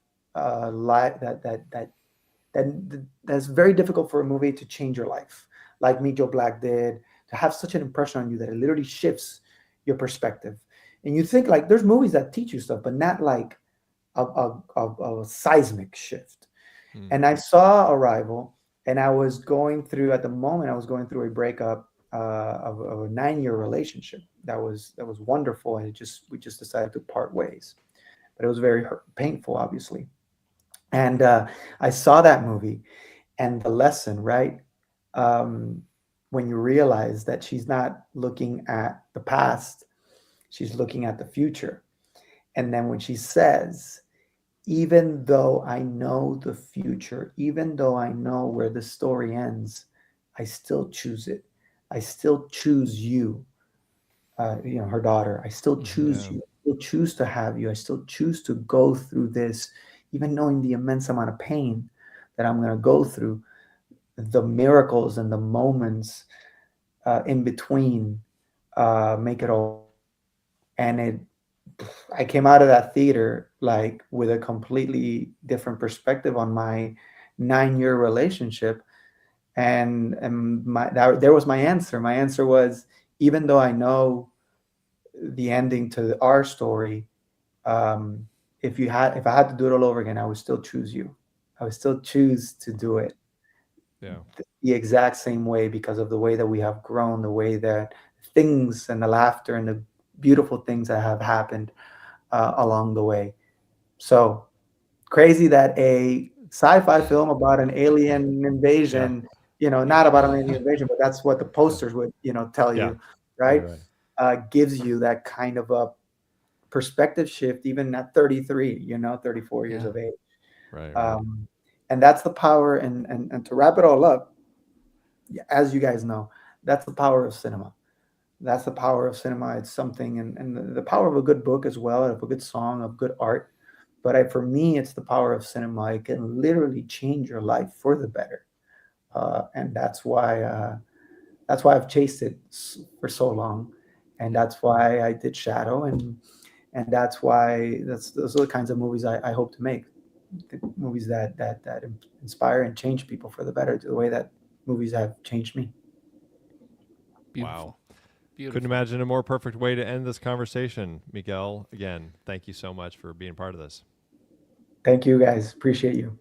that's very difficult for a movie to change your life, like Meet Joe Black did, to have such an impression on you that it literally shifts your perspective. And you think like there's movies that teach you stuff, but not like a seismic shift. Hmm. And I saw Arrival, and I was going through at the moment I was going through a breakup of a 9 year relationship that was wonderful, and we just decided to part ways, but it was very painful, obviously. And I saw that movie, and the lesson, right? Um, when you realize that she's not looking at the past, she's looking at the future, and then when she says, even though I know the future, even though I know where the story ends, I still choose it. I still choose you. Her daughter. I still choose Yeah. you. I still choose to have you. I still choose to go through this, even knowing the immense amount of pain that I'm going to go through. The miracles and the moments in between make it all. And I came out of that theater like with a completely different perspective on my 9 year relationship. There was my answer. My answer was, even though I know the ending to our story, um, if I had to do it all over again, I would still choose you. I would still choose to do it Yeah. the exact same way, because of the way that we have grown, the way that things and the laughter and the beautiful things that have happened along the way. So crazy that a sci-fi film about an alien Yeah. invasion, not about an alien invasion, but that's what the Yeah. posters would, tell Yeah. you, Right. right? Right. Gives you that kind of a perspective shift, even at 33, 34 years Yeah. of age. Right. Right. Um, and that's the power. And to wrap it all up, as you guys know, that's the power of cinema. That's the power of cinema. It's something, and the power of a good book as well, of a good song, of good art. But for me, it's the power of cinema. It can literally change your life for the better, and that's why I've chased it for so long, and that's why I did Shadow, and those are the kinds of movies I hope to make, the movies that inspire and change people for the better, the way that movies have changed me. Wow. Beautiful. Couldn't Beautiful. imagine a more perfect way to end this conversation, Miguel. Again, thank you so much for being part of this. Thank you, guys. Appreciate you.